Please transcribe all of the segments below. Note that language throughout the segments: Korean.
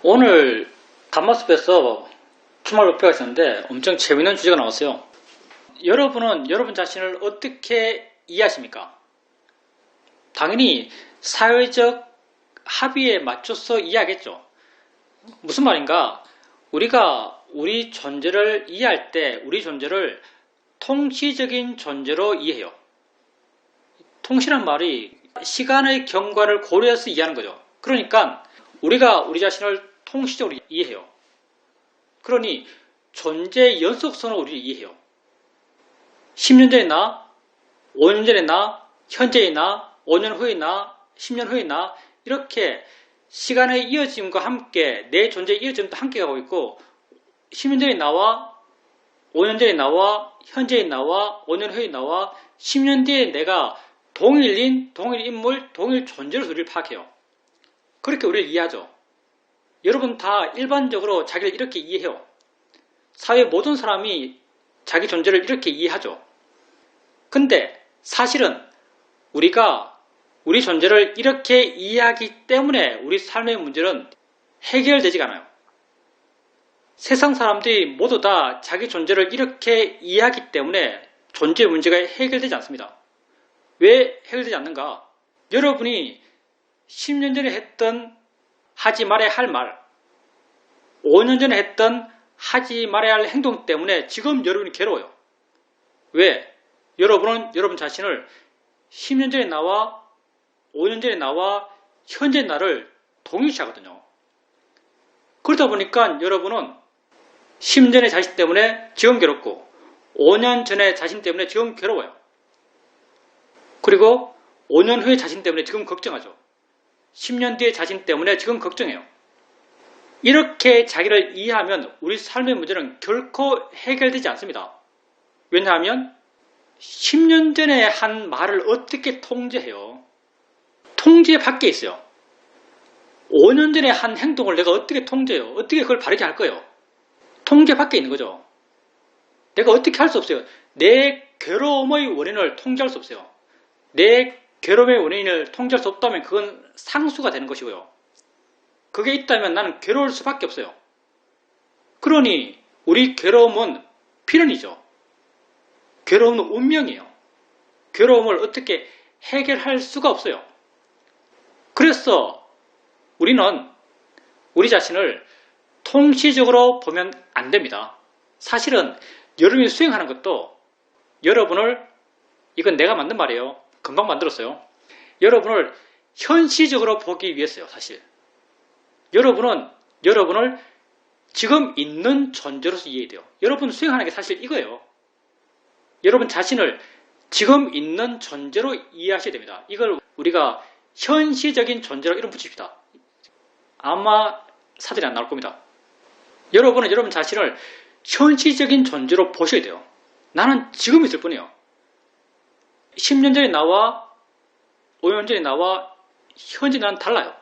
오늘 단마숲에서 주말 법회가 있었는데 엄청 재밌는 주제가 나왔어요. 여러분은 여러분 자신을 어떻게 이해하십니까? 당연히 사회적 합의에 맞춰서 이해하겠죠. 무슨 말인가? 우리가 우리 존재를 이해할 때 우리 존재를 통시적인 존재로 이해해요. 통시란 말이 시간의 경과를 고려해서 이해하는 거죠. 그러니까 우리가 우리 자신을 통시적으로 이해해요. 그러니 존재의 연속성으로 우리를 이해해요. 10년 전의 나, 5년 전의 나, 현재의 나, 5년 후의 나, 10년 후의 나, 이렇게 시간의 이어짐과 함께 내 존재의 이어짐도 함께 가고 있고 10년 전의 나와 5년 전의 나와 현재의 나와 5년 후의 나와 10년 뒤의 내가 동일인, 동일 인물, 동일 존재로 우리를 파악해요. 그렇게 우리를 이해하죠. 여러분 다 일반적으로 자기를 이렇게 이해해요. 사회 모든 사람이 자기 존재를 이렇게 이해하죠. 근데 사실은 우리가 우리 존재를 이렇게 이해하기 때문에 우리 삶의 문제는 해결되지가 않아요. 세상 사람들이 모두 다 자기 존재를 이렇게 이해하기 때문에 존재 문제가 해결되지 않습니다. 왜 해결되지 않는가? 여러분이 10년 전에 했던 하지 말아야 할 말, 5년 전에 했던 하지 말아야 할 행동 때문에 지금 여러분이 괴로워요. 왜? 여러분은 여러분 자신을 10년 전에 나와 5년 전에 나와 현재 나를 동일시하거든요. 그러다 보니까 여러분은 10년 전의 자신 때문에 지금 괴롭고 5년 전의 자신 때문에 지금 괴로워요. 그리고 5년 후의 자신 때문에 지금 걱정하죠. 10년 뒤의 자신 때문에 지금 걱정해요. 이렇게 자기를 이해하면 우리 삶의 문제는 결코 해결되지 않습니다. 왜냐하면 10년 전에 한 말을 어떻게 통제해요? 통제 밖에 있어요. 5년 전에 한 행동을 내가 어떻게 통제해요? 어떻게 그걸 바르게 할 거예요? 통제 밖에 있는 거죠. 내가 어떻게 할 수 없어요. 내 괴로움의 원인을 통제할 수 없어요. 내 괴로움의 원인을 통제할 수 없다면 그건 상수가 되는 것이고요. 그게 있다면 나는 괴로울 수밖에 없어요. 그러니 우리 괴로움은 필연이죠. 괴로움은 운명이에요. 괴로움을 어떻게 해결할 수가 없어요. 그래서 우리는 우리 자신을 통시적으로 보면 안 됩니다. 사실은 여러분이 수행하는 것도 여러분을, 이건 내가 만든 말이에요. 금방 만들었어요. 여러분을 현시적으로 보기 위해서요, 사실. 여러분은 여러분을 지금 있는 존재로서 이해돼요. 여러분 수행하는 게 사실 이거예요. 여러분 자신을 지금 있는 존재로 이해하셔야 됩니다. 이걸 우리가 현시적인 존재로 이름 붙입시다. 아마 사전이 안 나올 겁니다. 여러분은 여러분 자신을 현시적인 존재로 보셔야 돼요. 나는 지금 있을 뿐이에요. 10년 전에 나와 5년 전에 나와 현재 나는 달라요.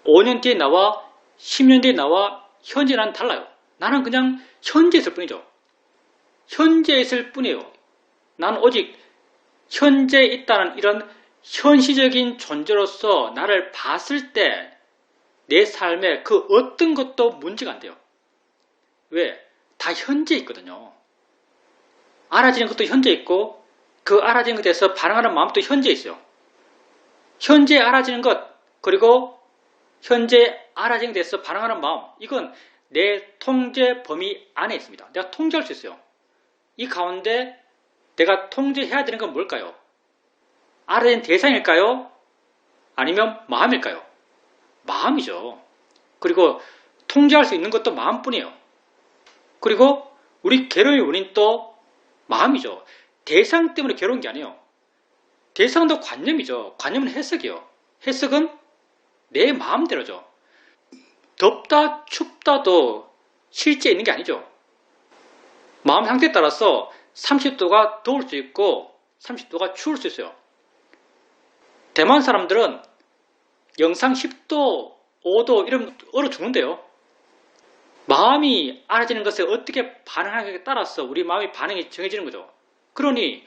5년 뒤에 나와 10년 뒤에 나와 현재 나는 달라요. 나는 그냥 현재 있을 뿐이죠. 현재 있을 뿐이에요. 나는 오직 현재 있다는 이런 현시적인 존재로서 나를 봤을 때 내 삶에 그 어떤 것도 문제가 안 돼요. 왜? 다 현재 있거든요. 알아지는 것도 현재 있고 그 알아지는 것에 대해서 반응하는 마음도 현재 있어요. 현재 알아지는 것, 그리고 현재 알아지는 것에 대해서 반응하는 마음, 이건 내 통제 범위 안에 있습니다. 내가 통제할 수 있어요. 이 가운데 내가 통제해야 되는 건 뭘까요? 알아지는 대상일까요? 아니면 마음일까요? 마음이죠. 그리고 통제할 수 있는 것도 마음뿐이에요. 그리고 우리 괴로움의 원인도 마음이죠. 대상 때문에 괴로운 게 아니에요. 대상도 관념이죠. 관념은 해석이요. 해석은 내 마음대로죠. 덥다 춥다도 실제 있는 게 아니죠. 마음 상태에 따라서 30도가 더울 수 있고 30도가 추울 수 있어요. 대만 사람들은 영상 10도, 5도 이러면 얼어 죽는데요. 마음이 알아지는 것에 어떻게 반응하느냐에 따라서 우리 마음의 반응이 정해지는 거죠. 그러니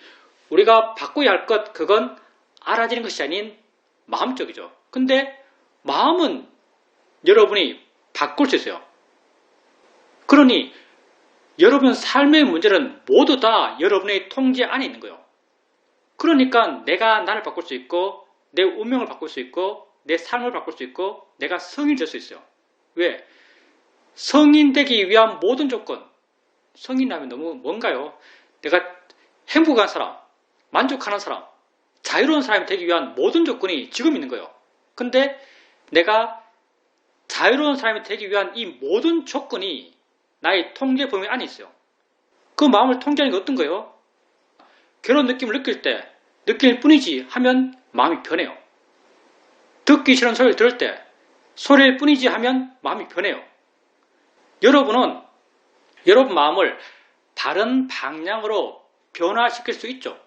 우리가 바꿔야 할 것, 그건 알아지는 것이 아닌 마음 쪽이죠. 근데 마음은 여러분이 바꿀 수 있어요. 그러니 여러분 삶의 문제는 모두 다 여러분의 통제 안에 있는 거예요. 그러니까 내가 나를 바꿀 수 있고 내 운명을 바꿀 수 있고 내 삶을 바꿀 수 있고 내가 성인이 될 수 있어요. 왜? 성인 되기 위한 모든 조건, 성인이라면 너무 뭔가요? 내가 행복한 사람, 만족하는 사람, 자유로운 사람이 되기 위한 모든 조건이 지금 있는 거예요. 근데 내가 자유로운 사람이 되기 위한 이 모든 조건이 나의 통제 범위 안에 있어요. 그 마음을 통제하는 게 어떤 거예요? 괴로운 느낌을 느낄 때 느낄 뿐이지 하면 마음이 변해요. 듣기 싫은 소리를 들을 때 소리일 뿐이지 하면 마음이 변해요. 여러분은 여러분 마음을 다른 방향으로 변화시킬 수 있죠.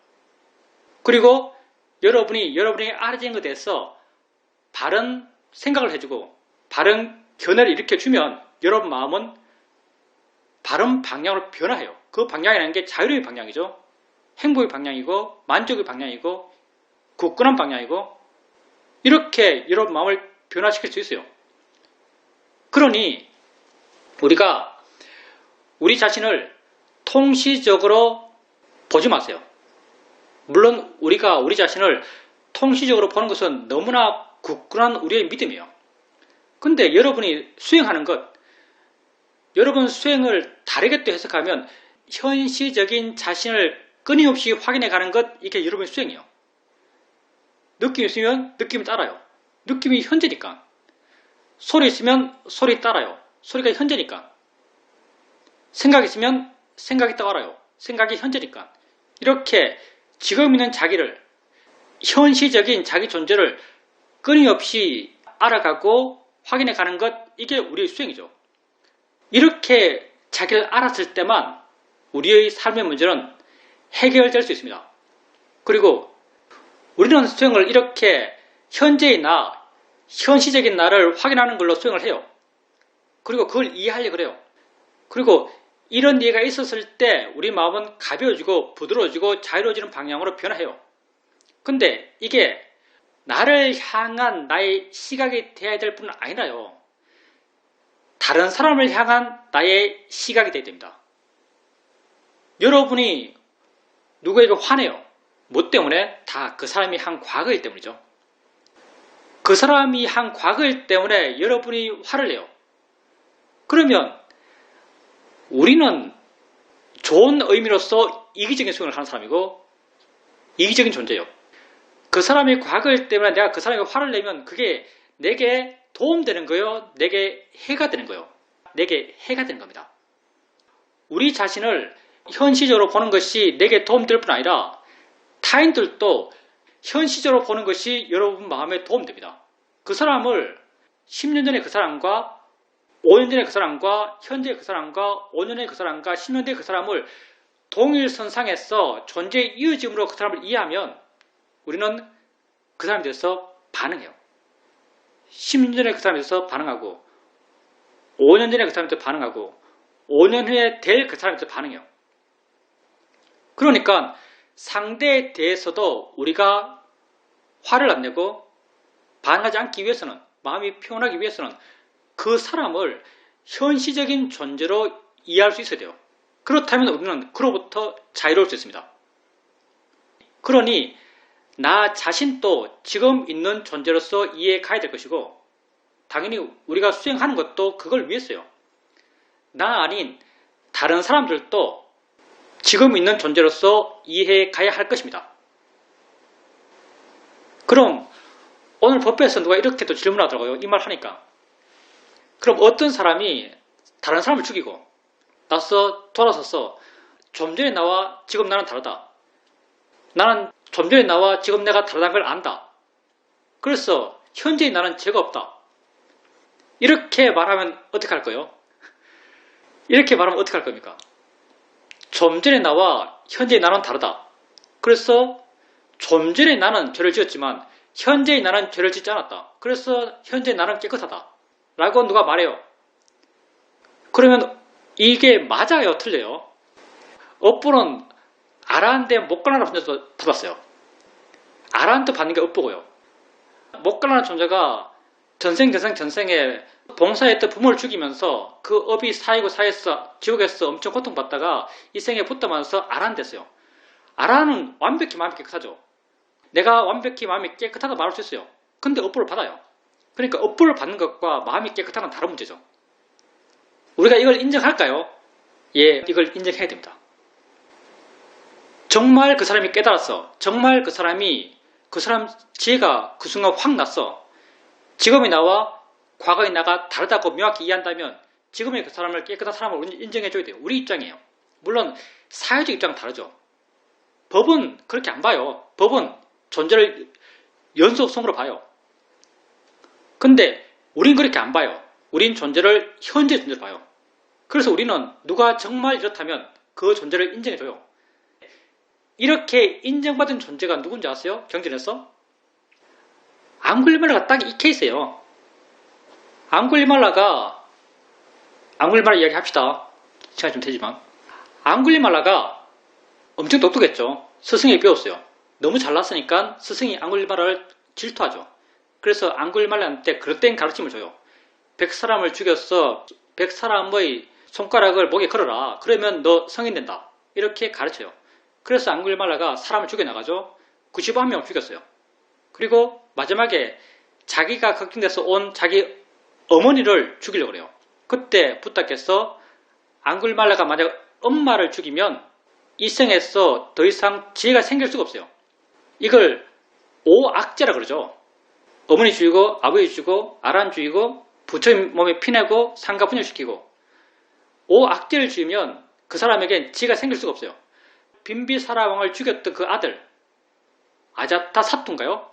그리고 여러분이 알아진 것에 대해서 바른 생각을 해주고 바른 견해를 일으켜주면 여러분 마음은 바른 방향으로 변화해요. 그 방향이라는 게 자유로운 방향이죠. 행복의 방향이고 만족의 방향이고 굳건한 방향이고 이렇게 여러분 마음을 변화시킬 수 있어요. 그러니 우리가 우리 자신을 통시적으로 보지 마세요. 물론 우리가 우리 자신을 통시적으로 보는 것은 너무나 굳건한 우리의 믿음이에요. 근데 여러분이 수행하는 것, 여러분 수행을 다르게 또 해석하면 현시적인 자신을 끊임없이 확인해 가는 것, 이게 여러분의 수행이에요. 느낌이 있으면 느낌을 따라요. 느낌이 현재니까. 소리 있으면 소리 따라요. 소리가 현재니까. 생각이 있으면 생각이 따라요. 생각이 현재니까. 이렇게 지금 있는 자기를, 현시적인 자기 존재를 끊임없이 알아가고 확인해 가는 것, 이게 우리의 수행이죠. 이렇게 자기를 알았을 때만 우리의 삶의 문제는 해결될 수 있습니다. 그리고 우리는 수행을 이렇게 현재의 나, 현시적인 나를 확인하는 걸로 수행을 해요. 그리고 그걸 이해하려고 그래요. 그리고 이런 이해가 있었을 때 우리 마음은 가벼워지고 부드러워지고 자유로워지는 방향으로 변화해요. 근데 이게 나를 향한 나의 시각이 되어야 될 뿐은 아니라요. 다른 사람을 향한 나의 시각이 되어야 됩니다. 여러분이 누구에게 화내요. 뭐 때문에? 다 그 사람이 한 과거이기 때문이죠. 그 사람이 한 과거이기 때문에 여러분이 화를 내요. 그러면 우리는 좋은 의미로서 이기적인 수행을 하는 사람이고 이기적인 존재예요. 그 사람의 과거이기 때문에 내가 그 사람에게 화를 내면 그게 내게 도움되는 거예요? 내게 해가 되는 거예요? 내게 해가 되는 겁니다. 우리 자신을 현시적으로 보는 것이 내게 도움될 뿐 아니라 타인들도 현시적으로 보는 것이 여러분 마음에 도움됩니다. 그 사람을 10년 전에 그 사람과 5년 전에 그 사람과 현재 그 사람과 5년 전에 그 사람과 10년 뒤에 그 사람을 동일선상에서 존재의 이어짐으로 그 사람을 이해하면 우리는 그 사람에 대해서 반응해요. 10년 전에 그 사람에 대해서 반응하고 5년 전에 그 사람에 대해서 반응하고 5년 후에 될 그 사람에 대해서 반응해요. 그러니까 상대에 대해서도 우리가 화를 안 내고 반응하지 않기 위해서는, 마음이 평온하기 위해서는 그 사람을 현시적인 존재로 이해할 수 있어야 돼요. 그렇다면 우리는 그로부터 자유로울 수 있습니다. 그러니 나 자신도 지금 있는 존재로서 이해해 가야 될 것이고 당연히 우리가 수행하는 것도 그걸 위해서요. 나 아닌 다른 사람들도 지금 있는 존재로서 이해해 가야 할 것입니다. 그럼 오늘 법회에서 누가 이렇게 또 질문하더라고요. 이 말 하니까. 그럼 어떤 사람이 다른 사람을 죽이고 나서 돌아서서 좀 전에 나와 지금 나는 다르다. 나는 좀 전에 나와 지금 내가 다르다는 걸 안다. 그래서 현재의 나는 죄가 없다. 이렇게 말하면 어떻게 할 거예요? 이렇게 말하면 어떻게 할 겁니까? 좀 전에 나와 현재의 나는 다르다. 그래서 좀 전에 나는 죄를 지었지만 현재의 나는 죄를 짓지 않았다. 그래서 현재의 나는 깨끗하다. 라고 누가 말해요. 그러면 이게 맞아요? 틀려요? 업보는 아라한테 못갈라는 존재도 받았어요. 아라한테 받는 게 업보고요. 못갈라는 존재가 전생에 봉사했던 부모를 죽이면서 그 업이 사이고 사에서 지옥에서 엄청 고통받다가 이 생에 붙다면서 아란됐어요. 아란은 완벽히 마음이 깨끗하죠. 내가 완벽히 마음이 깨끗하다 말할 수 있어요. 근데 업보를 받아요. 그러니까 업보를 받는 것과 마음이 깨끗한 건 다른 문제죠. 우리가 이걸 인정할까요? 예, 이걸 인정해야 됩니다. 정말 그 사람이 깨달았어. 정말 그 사람 지혜가 그 순간 확 났어. 지금의 나와 과거의 나가 다르다고 명확히 이해한다면 지금의 그 사람을 깨끗한 사람으로 인정해줘야 돼요. 우리 입장이에요. 물론 사회적 입장은 다르죠. 법은 그렇게 안 봐요. 법은 존재를 연속성으로 봐요. 근데 우린 그렇게 안 봐요. 우린 존재를 현재 존재로 봐요. 그래서 우리는 누가 정말 이렇다면 그 존재를 인정해줘요. 이렇게 인정받은 존재가 누군지 아세요? 경전에서? 앙굴리말라가 딱 이 케이스예요. 앙굴리말라 이야기 합시다. 시간이 좀 되지만. 앙굴리말라가 엄청 똑똑했죠. 스승에게 배웠어요. 너무 잘났으니까 스승이 앙굴리말라를 질투하죠. 그래서 앙굴리말라한테 그릇된 가르침을 줘요. 100사람을 죽였어. 100사람의 손가락을 목에 걸어라. 그러면 너 성인 된다. 이렇게 가르쳐요. 그래서 앙굴리말라가 사람을 죽여나가죠. 91명을 죽였어요. 그리고 마지막에 자기가 걱정돼서 온 자기 어머니를 죽이려고 그래요. 그때 부탁해서 앙굴리말라가 만약 엄마를 죽이면 이 생에서 더 이상 지혜가 생길 수가 없어요. 이걸 오악죄라 그러죠. 어머니 죽이고 아버지 죽이고 아란 죽이고 부처님 몸에 피내고 상가 분열시키고 오악죄를 지으면 그 사람에겐 지혜가 생길 수가 없어요. 빈비사라 왕을 죽였던 그 아들 아자타사투인가요?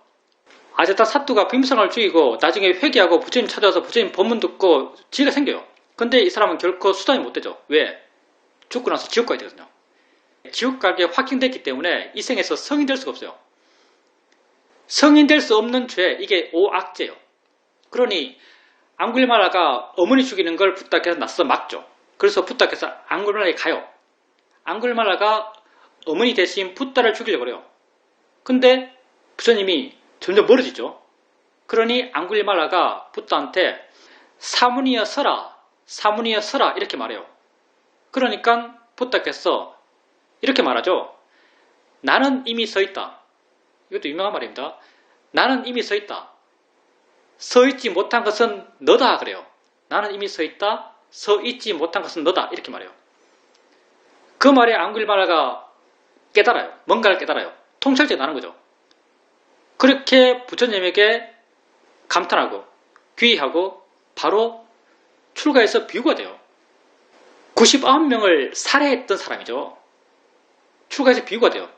아자타사투가 빈비사라 왕을 죽이고 나중에 회개하고 부처님 찾아와서 부처님 법문 듣고 지혜가 생겨요. 근데 이 사람은 결코 수단이 못 되죠. 왜? 죽고 나서 지옥 가야 되거든요. 지옥 가게 확정됐기 때문에 이 생에서 성인 될 수가 없어요. 성인 될 수 없는 죄, 이게 오악죄예요. 그러니 앙굴리말라가 어머니 죽이는 걸 부탁해서 낯서 막죠. 그래서 부탁해서 앙굴리말라에 가요. 앙굴리말라가 어머니 대신 붓다를 죽이려고 그래요. 근데 부처님이 점점 멀어지죠. 그러니 앙굴리말라가 붓다한테 사무니여 서라 이렇게 말해요. 그러니까 붓다께서 이렇게 말하죠. 나는 이미 서 있다. 이것도 유명한 말입니다. 나는 이미 서 있다. 서 있지 못한 것은 너다 그래요. 나는 이미 서 있다. 서 있지 못한 것은 너다 이렇게 말해요. 그 말에 앙굴리말라가 깨달아요. 뭔가를 깨달아요. 통찰제 나는 거죠. 그렇게 부처님에게 감탄하고 귀의하고 바로 출가해서 비유가 돼요. 99명을 살해했던 사람이죠. 출가해서 비유가 돼요.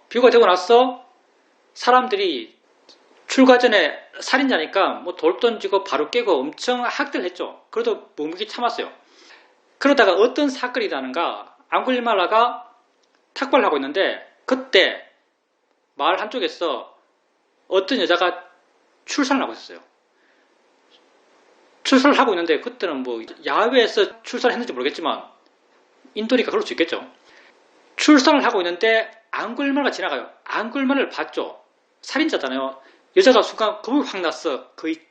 비유가 되고 나서 사람들이 출가 전에 살인자니까 뭐 돌 던지고 바로 깨고 엄청 학대를 했죠. 그래도 묵묵히 참았어요. 그러다가 어떤 사건이 일어나는가 앙굴리말라가 탁발을 하고 있는데 그때 마을 한쪽에서 어떤 여자가 출산을 하고 있었어요. 출산을 하고 있는데 그때는 뭐 야외에서 출산을 했는지 모르겠지만 인도니까 그럴 수 있겠죠. 출산을 하고 있는데 앙굴리말라가 지나가요. 앙굴리말라를 봤죠. 살인자잖아요. 여자가 순간 겁이 확 났어. 거의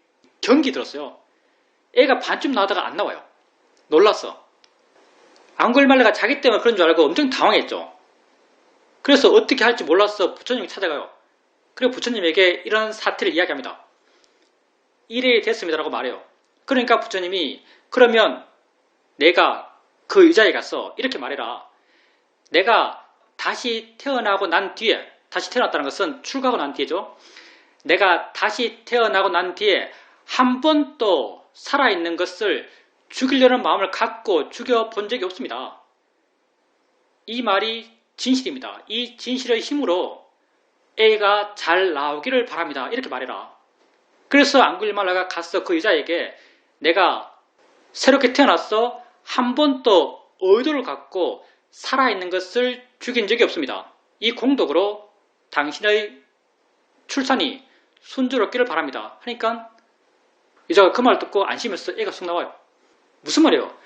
경기 들었어요. 애가 반쯤 나오다가 안 나와요. 놀랐어. 앙굴리말라가 자기 때문에 그런 줄 알고 엄청 당황했죠. 그래서 어떻게 할지 몰라서 부처님이 찾아가요. 그리고 부처님에게 이런 사태를 이야기합니다. 이래 됐습니다라고 말해요. 그러니까 부처님이 그러면 내가 그 여자에 가서 이렇게 말해라. 내가 다시 태어나고 난 뒤에 다시 태어났다는 것은 출가하고 난 뒤에죠. 내가 다시 태어나고 난 뒤에 한 번도 살아있는 것을 죽이려는 마음을 갖고 죽여본 적이 없습니다. 이 말이 진실입니다. 이 진실의 힘으로 애가 잘 나오기를 바랍니다. 이렇게 말해라. 그래서 앙굴리말라가 가서 그 여자에게 내가 새롭게 태어났어 한 번도 의도를 갖고 살아있는 것을 죽인 적이 없습니다. 이 공덕으로 당신의 출산이 순조롭기를 바랍니다. 하니까 여자가 그 말 듣고 안심해서 애가 쑥 나와요. 무슨 말이에요?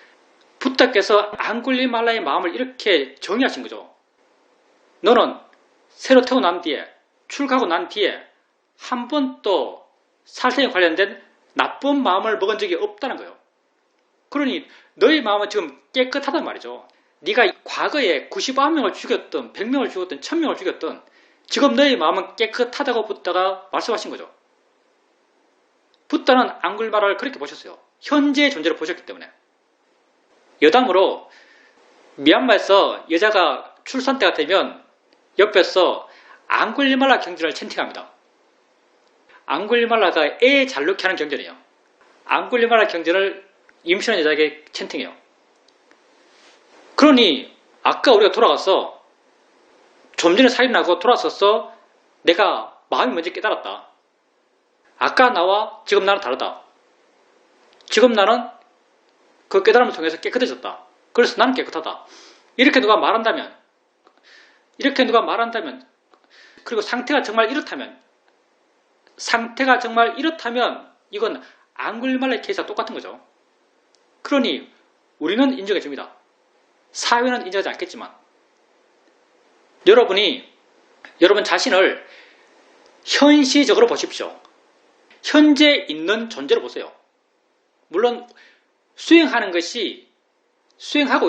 부탁께서 앙굴리말라의 마음을 이렇게 정의하신 거죠. 너는 새로 태어난 뒤에 출가하고 난 뒤에 한 번도 살생에 관련된 나쁜 마음을 먹은 적이 없다는 거예요. 그러니 너의 마음은 지금 깨끗하단 말이죠. 네가 과거에 99명을 죽였던 100명을 죽였던 1000명을 죽였던 지금 너의 마음은 깨끗하다고 붓다가 말씀하신 거죠. 붓다는 앙굴마라를 그렇게 보셨어요. 현재의 존재를 보셨기 때문에. 여담으로 미얀마에서 여자가 출산 때가 되면 옆에서 앙굴리말라 경전을 찬팅합니다. 앙굴리말라가 애 잘 낳게 하는 경전이에요. 앙굴리말라 경전을 임신한 여자에게 찬팅해요. 그러니 아까 우리가 돌아가서 좀 전에 사이 나고 돌아섰어. 내가 마음이 먼저 깨달았다. 아까 나와 지금 나는 다르다. 지금 나는 그 깨달음을 통해서 깨끗해졌다. 그래서 나는 깨끗하다. 이렇게 누가 말한다면 그리고 상태가 정말 이렇다면 이건 앙굴리말라의 케이스와 똑같은 거죠. 그러니 우리는 인정해 줍니다. 사회는 인정하지 않겠지만 여러분 자신을 현시적으로 보십시오. 현재 있는 존재로 보세요. 물론 수행하고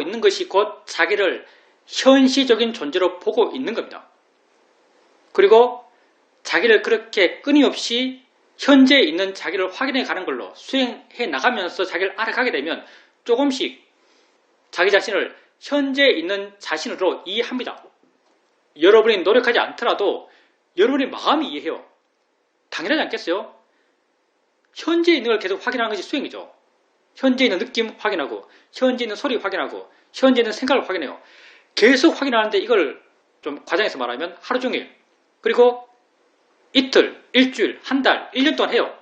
있는 것이 곧 자기를 현시적인 존재로 보고 있는 겁니다. 그리고 자기를 그렇게 끊임없이 현재에 있는 자기를 확인해 가는 걸로 수행해 나가면서 자기를 알아가게 되면 조금씩 자기 자신을 현재에 있는 자신으로 이해합니다. 여러분이 노력하지 않더라도 여러분의 마음이 이해해요. 당연하지 않겠어요? 현재에 있는 걸 계속 확인하는 것이 수행이죠. 현재에 있는 느낌 확인하고 현재에 있는 소리 확인하고 현재에 있는 생각을 확인해요. 계속 확인하는데 이걸 좀 과장해서 말하면 하루 종일 그리고 이틀, 일주일, 한 달, 1년 동안 해요.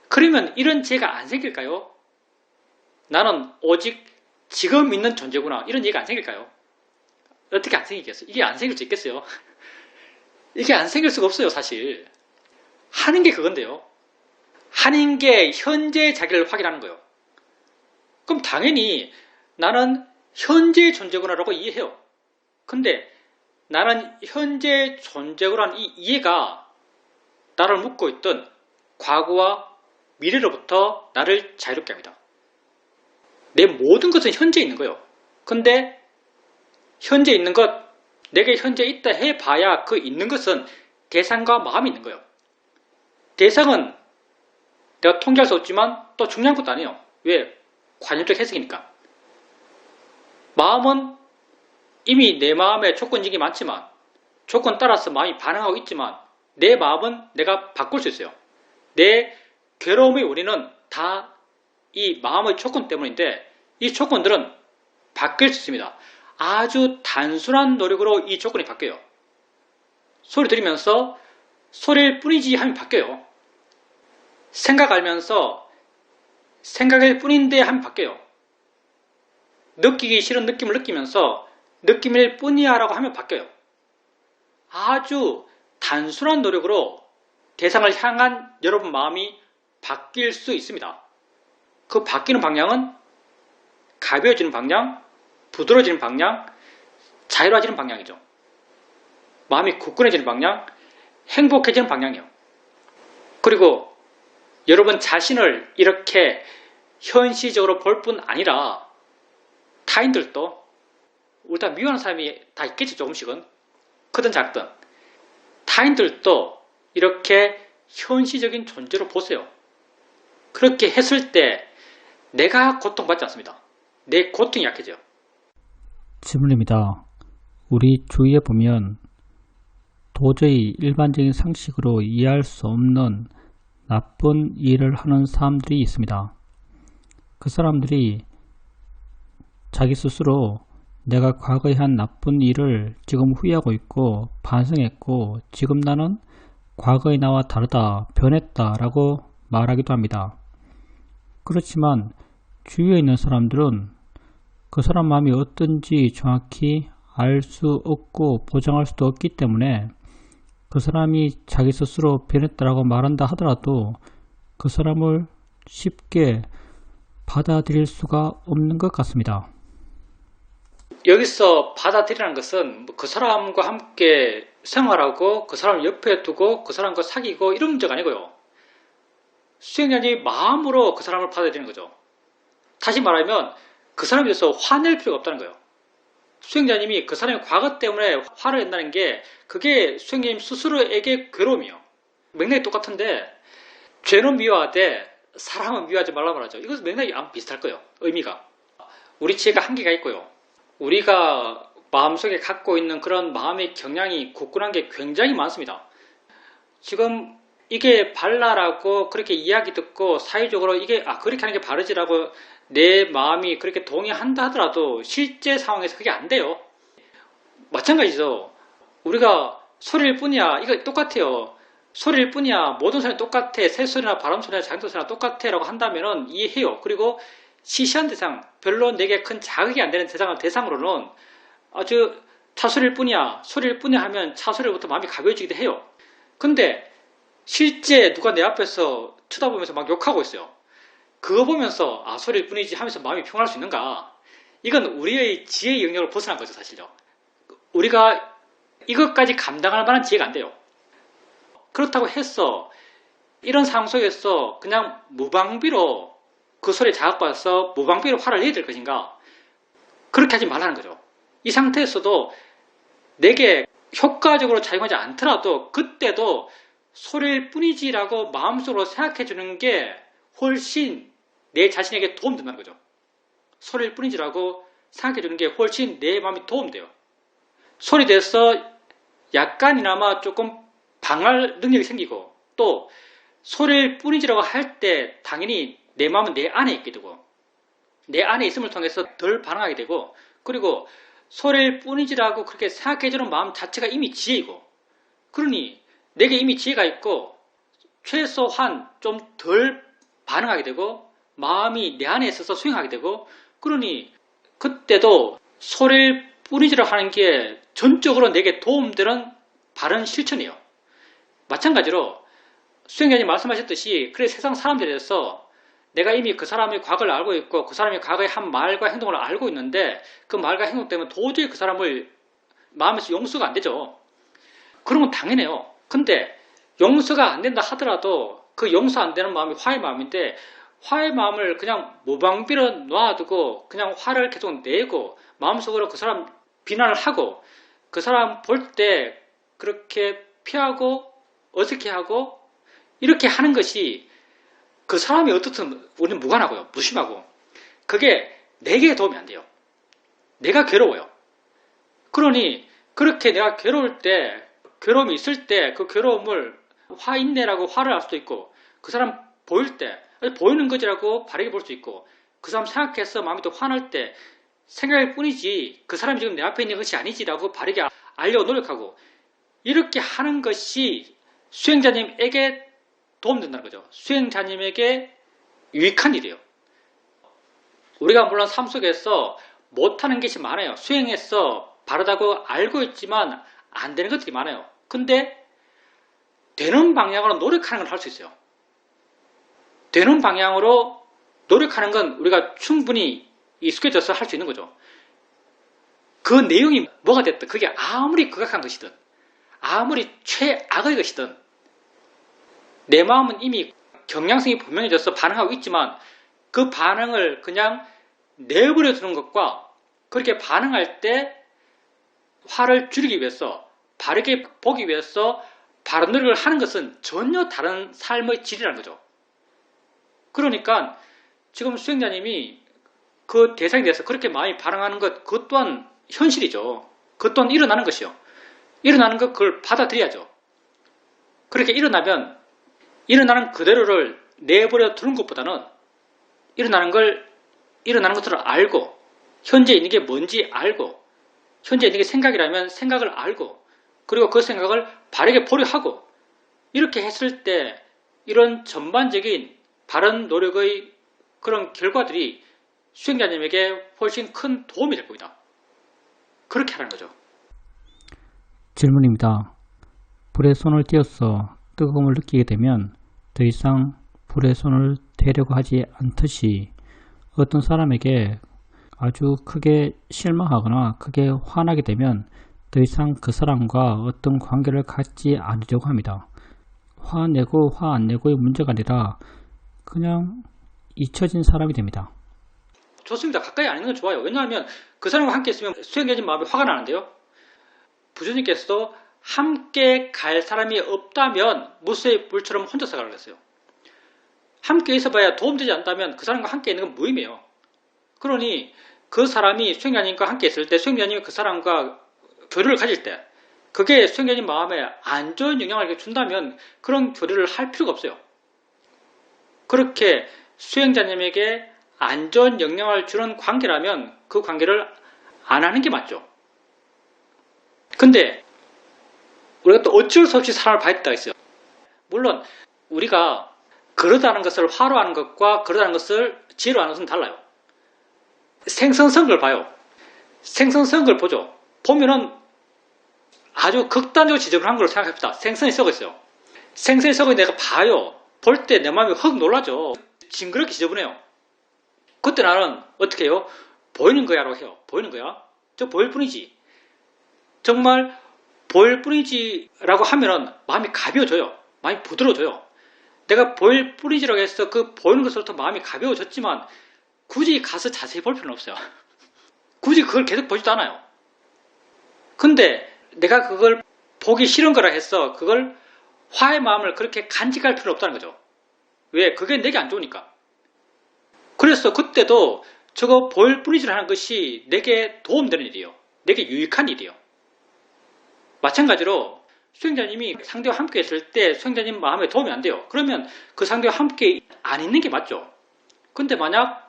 그러면 이런 죄가 안 생길까요? 나는 오직 지금 있는 존재구나. 이런 얘기가 안 생길까요? 어떻게 안 생기겠어요? 이게 안 생길 수 있겠어요? 이게 안 생길 수가 없어요, 사실. 하는 게 그건데요. 하는 게 현재의 자기를 확인하는 거예요. 그럼 당연히 나는 현재의 존재구나라고 이해해요. 근데 나는 현재의 존재구나라는 이 이해가 나를 묶고 있던 과거와 미래로부터 나를 자유롭게 합니다. 내 모든 것은 현재 있는 거예요. 근데 현재 있는 것, 내게 현재 있다 해봐야 그 있는 것은 대상과 마음이 있는 거예요. 대상은 내가 통제할 수 없지만 또 중요한 것도 아니에요. 왜? 관념적 해석이니까. 마음은 이미 내 마음에 조건적이 많지만 조건 따라서 마음이 반응하고 있지만 내 마음은 내가 바꿀 수 있어요. 내 괴로움의 원인은 다 이 마음의 조건 때문인데 이 조건들은 바뀔 수 있습니다. 아주 단순한 노력으로 이 조건이 바뀌어요. 소리 들으면서 소리일 뿐이지 하면 바뀌어요. 생각 알면서 생각일 뿐인데 하면 바뀌어요. 느끼기 싫은 느낌을 느끼면서 느낌일 뿐이야 라고 하면 바뀌어요. 아주 단순한 노력으로 대상을 향한 여러분 마음이 바뀔 수 있습니다. 그 바뀌는 방향은 가벼워지는 방향, 부드러워지는 방향, 자유로워지는 방향이죠. 마음이 굳건해지는 방향, 행복해지는 방향이요. 그리고 여러분 자신을 이렇게 현시적으로 볼 뿐 아니라 타인들도 우리 다 미워하는 사람이 다 있겠지 조금씩은 크든 작든 타인들도 이렇게 현시적인 존재로 보세요. 그렇게 했을 때 내가 고통받지 않습니다. 내 고통이 약해져요. 질문입니다. 우리 주위에 보면 도저히 일반적인 상식으로 이해할 수 없는 나쁜 일을 하는 사람들이 있습니다. 그 사람들이 자기 스스로 내가 과거에 한 나쁜 일을 지금 후회하고 있고 반성했고 지금 나는 과거의 나와 다르다, 변했다 라고 말하기도 합니다. 그렇지만 주위에 있는 사람들은 그 사람 마음이 어떤지 정확히 알 수 없고 보장할 수도 없기 때문에 그 사람이 자기 스스로 변했다라고 말한다 하더라도 그 사람을 쉽게 받아들일 수가 없는 것 같습니다. 여기서 받아들이라는 것은 그 사람과 함께 생활하고 그 사람을 옆에 두고 그 사람과 사귀고 이런 문제가 아니고요. 수행자님이 마음으로 그 사람을 받아들이는 거죠. 다시 말하면 그 사람에 대해서 화낼 필요가 없다는 거예요. 수행자님이 그 사람의 과거 때문에 화를 낸다는 게 그게 수행자님 스스로에게 괴로움이에요. 맥락이 똑같은데 죄는 미워하되 사랑은 미워하지 말라 말하죠. 이것은 맥락이 안 비슷할 거예요. 의미가. 우리 지혜가 한계가 있고요. 우리가 마음속에 갖고 있는 그런 마음의 경향이 굳건한 게 굉장히 많습니다. 지금 이게 발라라고 그렇게 이야기 듣고 사회적으로 이게 그렇게 하는 게 바르지라고 내 마음이 그렇게 동의한다 하더라도 실제 상황에서 그게 안 돼요. 마찬가지죠. 우리가 소리일 뿐이야. 이거 똑같아요. 소리일 뿐이야. 모든 소리는 똑같아. 새소리나 바람소리나 장소리나 똑같아 라고 한다면 이해해요. 그리고 시시한 대상, 별로 내게 큰 자극이 안 되는 대상을 대상으로는 아주 차소리일 뿐이야. 소리일 뿐이야 하면 차소리부터 마음이 가벼워지기도 해요. 근데 실제 누가 내 앞에서 쳐다보면서 막 욕하고 있어요. 그거 보면서 소리일 뿐이지 하면서 마음이 평온할 수 있는가? 이건 우리의 지혜의 영역을 벗어난 거죠, 사실요. 우리가 이것까지 감당할 만한 지혜가 안 돼요. 그렇다고 해서 이런 상황 속에서 그냥 무방비로 그 소리에 자극받아서 무방비로 화를 내야 될 것인가? 그렇게 하지 말라는 거죠. 이 상태에서도 내게 효과적으로 작용하지 않더라도 그때도 소리일 뿐이지라고 마음속으로 생각해 주는 게 훨씬 내 자신에게 도움된다는 거죠. 소리일 뿐이지라고 생각해 주는 게 훨씬 내 마음이 도움돼요. 소리에 대해서 약간이나마 조금 방할 능력이 생기고 또 소리일 뿐이지라고 할 때 당연히 내 마음은 내 안에 있게 되고 내 안에 있음을 통해서 덜 반응하게 되고 그리고 소리일 뿐이지라고 그렇게 생각해주는 마음 자체가 이미 지혜이고 그러니 내게 이미 지혜가 있고 최소한 좀 덜 반응하게 되고 마음이 내 안에 있어서 수행하게 되고 그러니 그때도 소리일 뿐이지라고 하는 게 전적으로 내게 도움되는 바른 실천이에요. 마찬가지로 수행자님 말씀하셨듯이 그래 세상 사람들에 대해서 내가 이미 그 사람의 과거를 알고 있고 그 사람이 과거에 한 말과 행동을 알고 있는데 그 말과 행동 때문에 도저히 그 사람을 마음에서 용서가 안 되죠. 그런 건 당연해요. 근데 용서가 안 된다 하더라도 그 용서 안 되는 마음이 화의 마음인데 화의 마음을 그냥 무방비로 놔두고 그냥 화를 계속 내고 마음속으로 그 사람 비난을 하고 그 사람 볼 때 그렇게 피하고 어색해하고 이렇게 하는 것이 그 사람이 어떻든 우리는 무관하고요. 무심하고 그게 내게 도움이 안 돼요. 내가 괴로워요. 그러니 그렇게 내가 괴로울 때 괴로움이 있을 때 그 괴로움을 화인내라고 화를 할 수도 있고 그 사람 보일 때 보이는 거지라고 바르게 볼 수 있고 그 사람 생각해서 마음이 또 화날 때 생각일 뿐이지 그 사람이 지금 내 앞에 있는 것이 아니지라고 바르게 알려고 노력하고 이렇게 하는 것이 수행자님에게 도움된다는 거죠. 수행자님에게 유익한 일이에요. 우리가 물론 삶 속에서 못하는 것이 많아요. 수행해서 바르다고 알고 있지만 안 되는 것들이 많아요. 근데 되는 방향으로 노력하는 건 할 수 있어요. 되는 방향으로 노력하는 건 우리가 충분히 익숙해져서 할 수 있는 거죠. 그 내용이 뭐가 됐든 그게 아무리 극악한 것이든 아무리 최악의 것이든 내 마음은 이미 경향성이 분명해져서 반응하고 있지만 그 반응을 그냥 내버려 두는 것과 그렇게 반응할 때 화를 줄이기 위해서 바르게 보기 위해서 바른 노력을 하는 것은 전혀 다른 삶의 질이라는 거죠. 그러니까 지금 수행자님이 그 대상에 대해서 그렇게 많이 반응하는 것, 그것 또한 현실이죠. 그것 또한 일어나는 것이요. 일어나는 것 그걸 받아들여야죠. 그렇게 일어나면 일어나는 그대로를 내버려 두는 것보다는 일어나는 것들을 알고 현재 있는 게 뭔지 알고 현재 있는 게 생각이라면 생각을 알고 그리고 그 생각을 바르게 보려 하고 이렇게 했을 때 이런 전반적인 바른 노력의 그런 결과들이 수행자님에게 훨씬 큰 도움이 될 겁니다. 그렇게 하라는 거죠. 질문입니다. 불에 손을 띄어서 뜨거움을 느끼게 되면 더 이상 불에 손을 대려고 하지 않듯이 어떤 사람에게 아주 크게 실망하거나 크게 화나게 되면 더 이상 그 사람과 어떤 관계를 갖지 않으려고 합니다. 화내고 화 안 내고의 문제가 아니라 그냥 잊혀진 사람이 됩니다. 좋습니다. 가까이 안 있는 건 좋아요. 왜냐하면 그 사람과 함께 있으면 수행해진 마음이 화가 나는데요. 부처님께서도 함께 갈 사람이 없다면 무쇠의 불처럼 혼자서 가라고 했어요. 함께 있어봐야 도움되지 않다면 그 사람과 함께 있는 건 무의미해요. 그러니 그 사람이 수행자님과 함께 있을 때 수행자님이 그 사람과 교류를 가질 때 그게 수행자님 마음에 안 좋은 영향을 준다면 그런 교류를 할 필요가 없어요. 그렇게 수행자님에게 안 좋은 영향을 주는 관계라면 그 관계를 안 하는 게 맞죠. 근데 우리가 또 어쩔 수 없이 사람을 봐야 된다고 했어요. 물론 우리가 그러다는 것을 화로 하는 것과 그러다는 것을 지혜로 하는 것은 달라요. 생선성을 걸 봐요. 생선성을 걸 보죠. 보면은 아주 극단적으로 지적을 한 걸로 생각합시다. 생선이 썩어 있어요. 생선이 썩어 있는 내가 봐요. 볼 때 내 마음이 헉 놀라죠. 징그럽게 지저분해요. 그때 나는 어떻게 해요? 보이는 거야 라고 해요. 보이는 거야? 저 보일 뿐이지. 정말 보일 뿐이지 라고 하면은 마음이 가벼워져요. 마음이 부드러워져요. 내가 보일 뿐이지라고 해서 그 보이는 것으로부터 마음이 가벼워졌지만 굳이 가서 자세히 볼 필요는 없어요. 굳이 그걸 계속 보지도 않아요. 근데 내가 그걸 보기 싫은 거라 해서 그걸 화의 마음을 그렇게 간직할 필요는 없다는 거죠. 왜? 그게 내게 안 좋으니까. 그래서 그때도 저거 보일 뿐이지라는 것이 내게 도움되는 일이에요. 내게 유익한 일이에요. 마찬가지로 수행자님이 상대와 함께 있을 때 수행자님 마음에 도움이 안 돼요. 그러면 그 상대와 함께 안 있는 게 맞죠. 근데 만약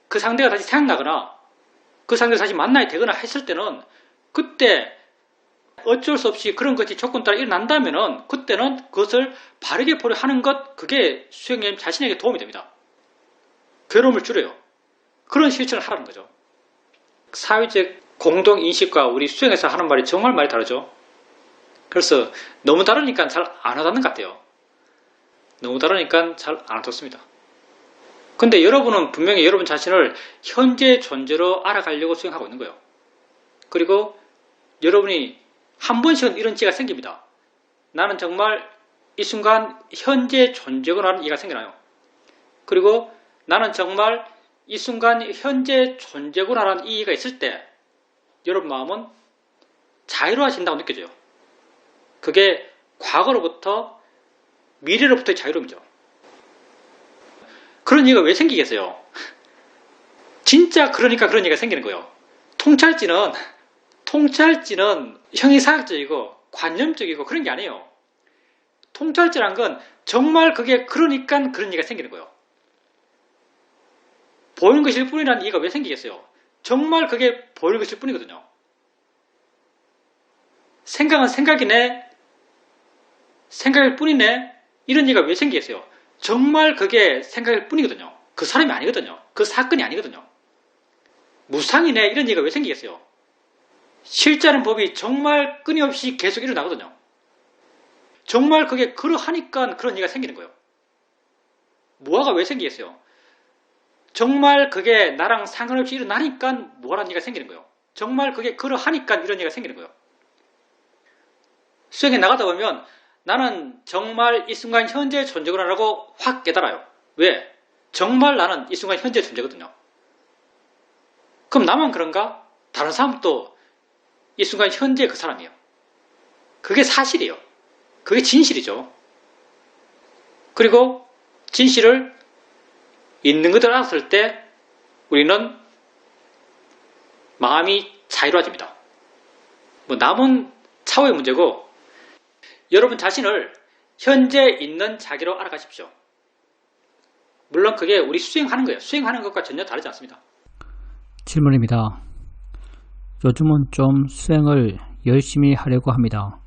그 상대가 다시 생각나거나 그 상대가 다시 만나야 되거나 했을 때는 그때 어쩔 수 없이 그런 것이 조건 따라 일어난다면은 그때는 그것을 바르게 보려 하는 것, 그게 수행자님 자신에게 도움이 됩니다. 괴로움을 줄여요. 그런 실천을 하라는 거죠. 사회적 공동인식과 우리 수행에서 하는 말이 정말 많이 다르죠. 그래서 너무 다르니까 잘 안 와닿는 것 같아요. 너무 다르니까 잘 안 와닿습니다. 근데 여러분은 분명히 여러분 자신을 현재 존재로 알아가려고 수행하고 있는 거예요. 그리고 여러분이 한 번씩은 이런 지혜가 생깁니다. 나는 정말 이 순간 현재 존재구나라는 이해가 생겨나요. 그리고 나는 정말 이 순간 현재 존재구나라는 이해가 있을 때 여러분 마음은 자유로워진다고 느껴져요. 그게 과거로부터 미래로부터의 자유로움이죠. 그런 이해가 왜 생기겠어요? 진짜 그러니까 그런 이해가 생기는 거예요. 통찰지는 형이사학적이고 관념적이고 그런 게 아니에요. 통찰지란 건 정말 그게 그러니까 그런 이해가 생기는 거예요. 보이는 것일 뿐이라는 이해가 왜 생기겠어요? 정말 그게 보이는 것일 뿐이거든요. 생각은 생각이네, 생각일 뿐이네, 이런 이해가 왜 생기겠어요? 정말 그게 생각일 뿐이거든요. 그 사람이 아니거든요. 그 사건이 아니거든요. 무상이네, 이런 이해가 왜 생기겠어요? 실제하는 법이 정말 끊임없이 계속 일어나거든요. 정말 그게 그러하니까 그런 이해가 생기는 거예요. 무아가 왜 생기겠어요? 정말 그게 나랑 상관없이 일어나니까 무아라는 이해가 생기는 거예요. 정말 그게 그러하니까 이런 이해가 생기는 거예요. 수행에 나가다 보면 나는 정말 이 순간 현재 존재구나라고 확 깨달아요. 왜? 정말 나는 이 순간 현재 존재거든요. 그럼 나만 그런가? 다른 사람도 이 순간 현재 그 사람이에요. 그게 사실이에요. 그게 진실이죠. 그리고 진실을 있는 그대로 알았을 때 우리는 마음이 자유로워집니다. 남은 차후의 문제고 여러분 자신을 현재 있는 자기로 알아가십시오. 물론 그게 우리 수행하는 거예요. 수행하는 것과 전혀 다르지 않습니다. 질문입니다. 요즘은 좀 수행을 열심히 하려고 합니다.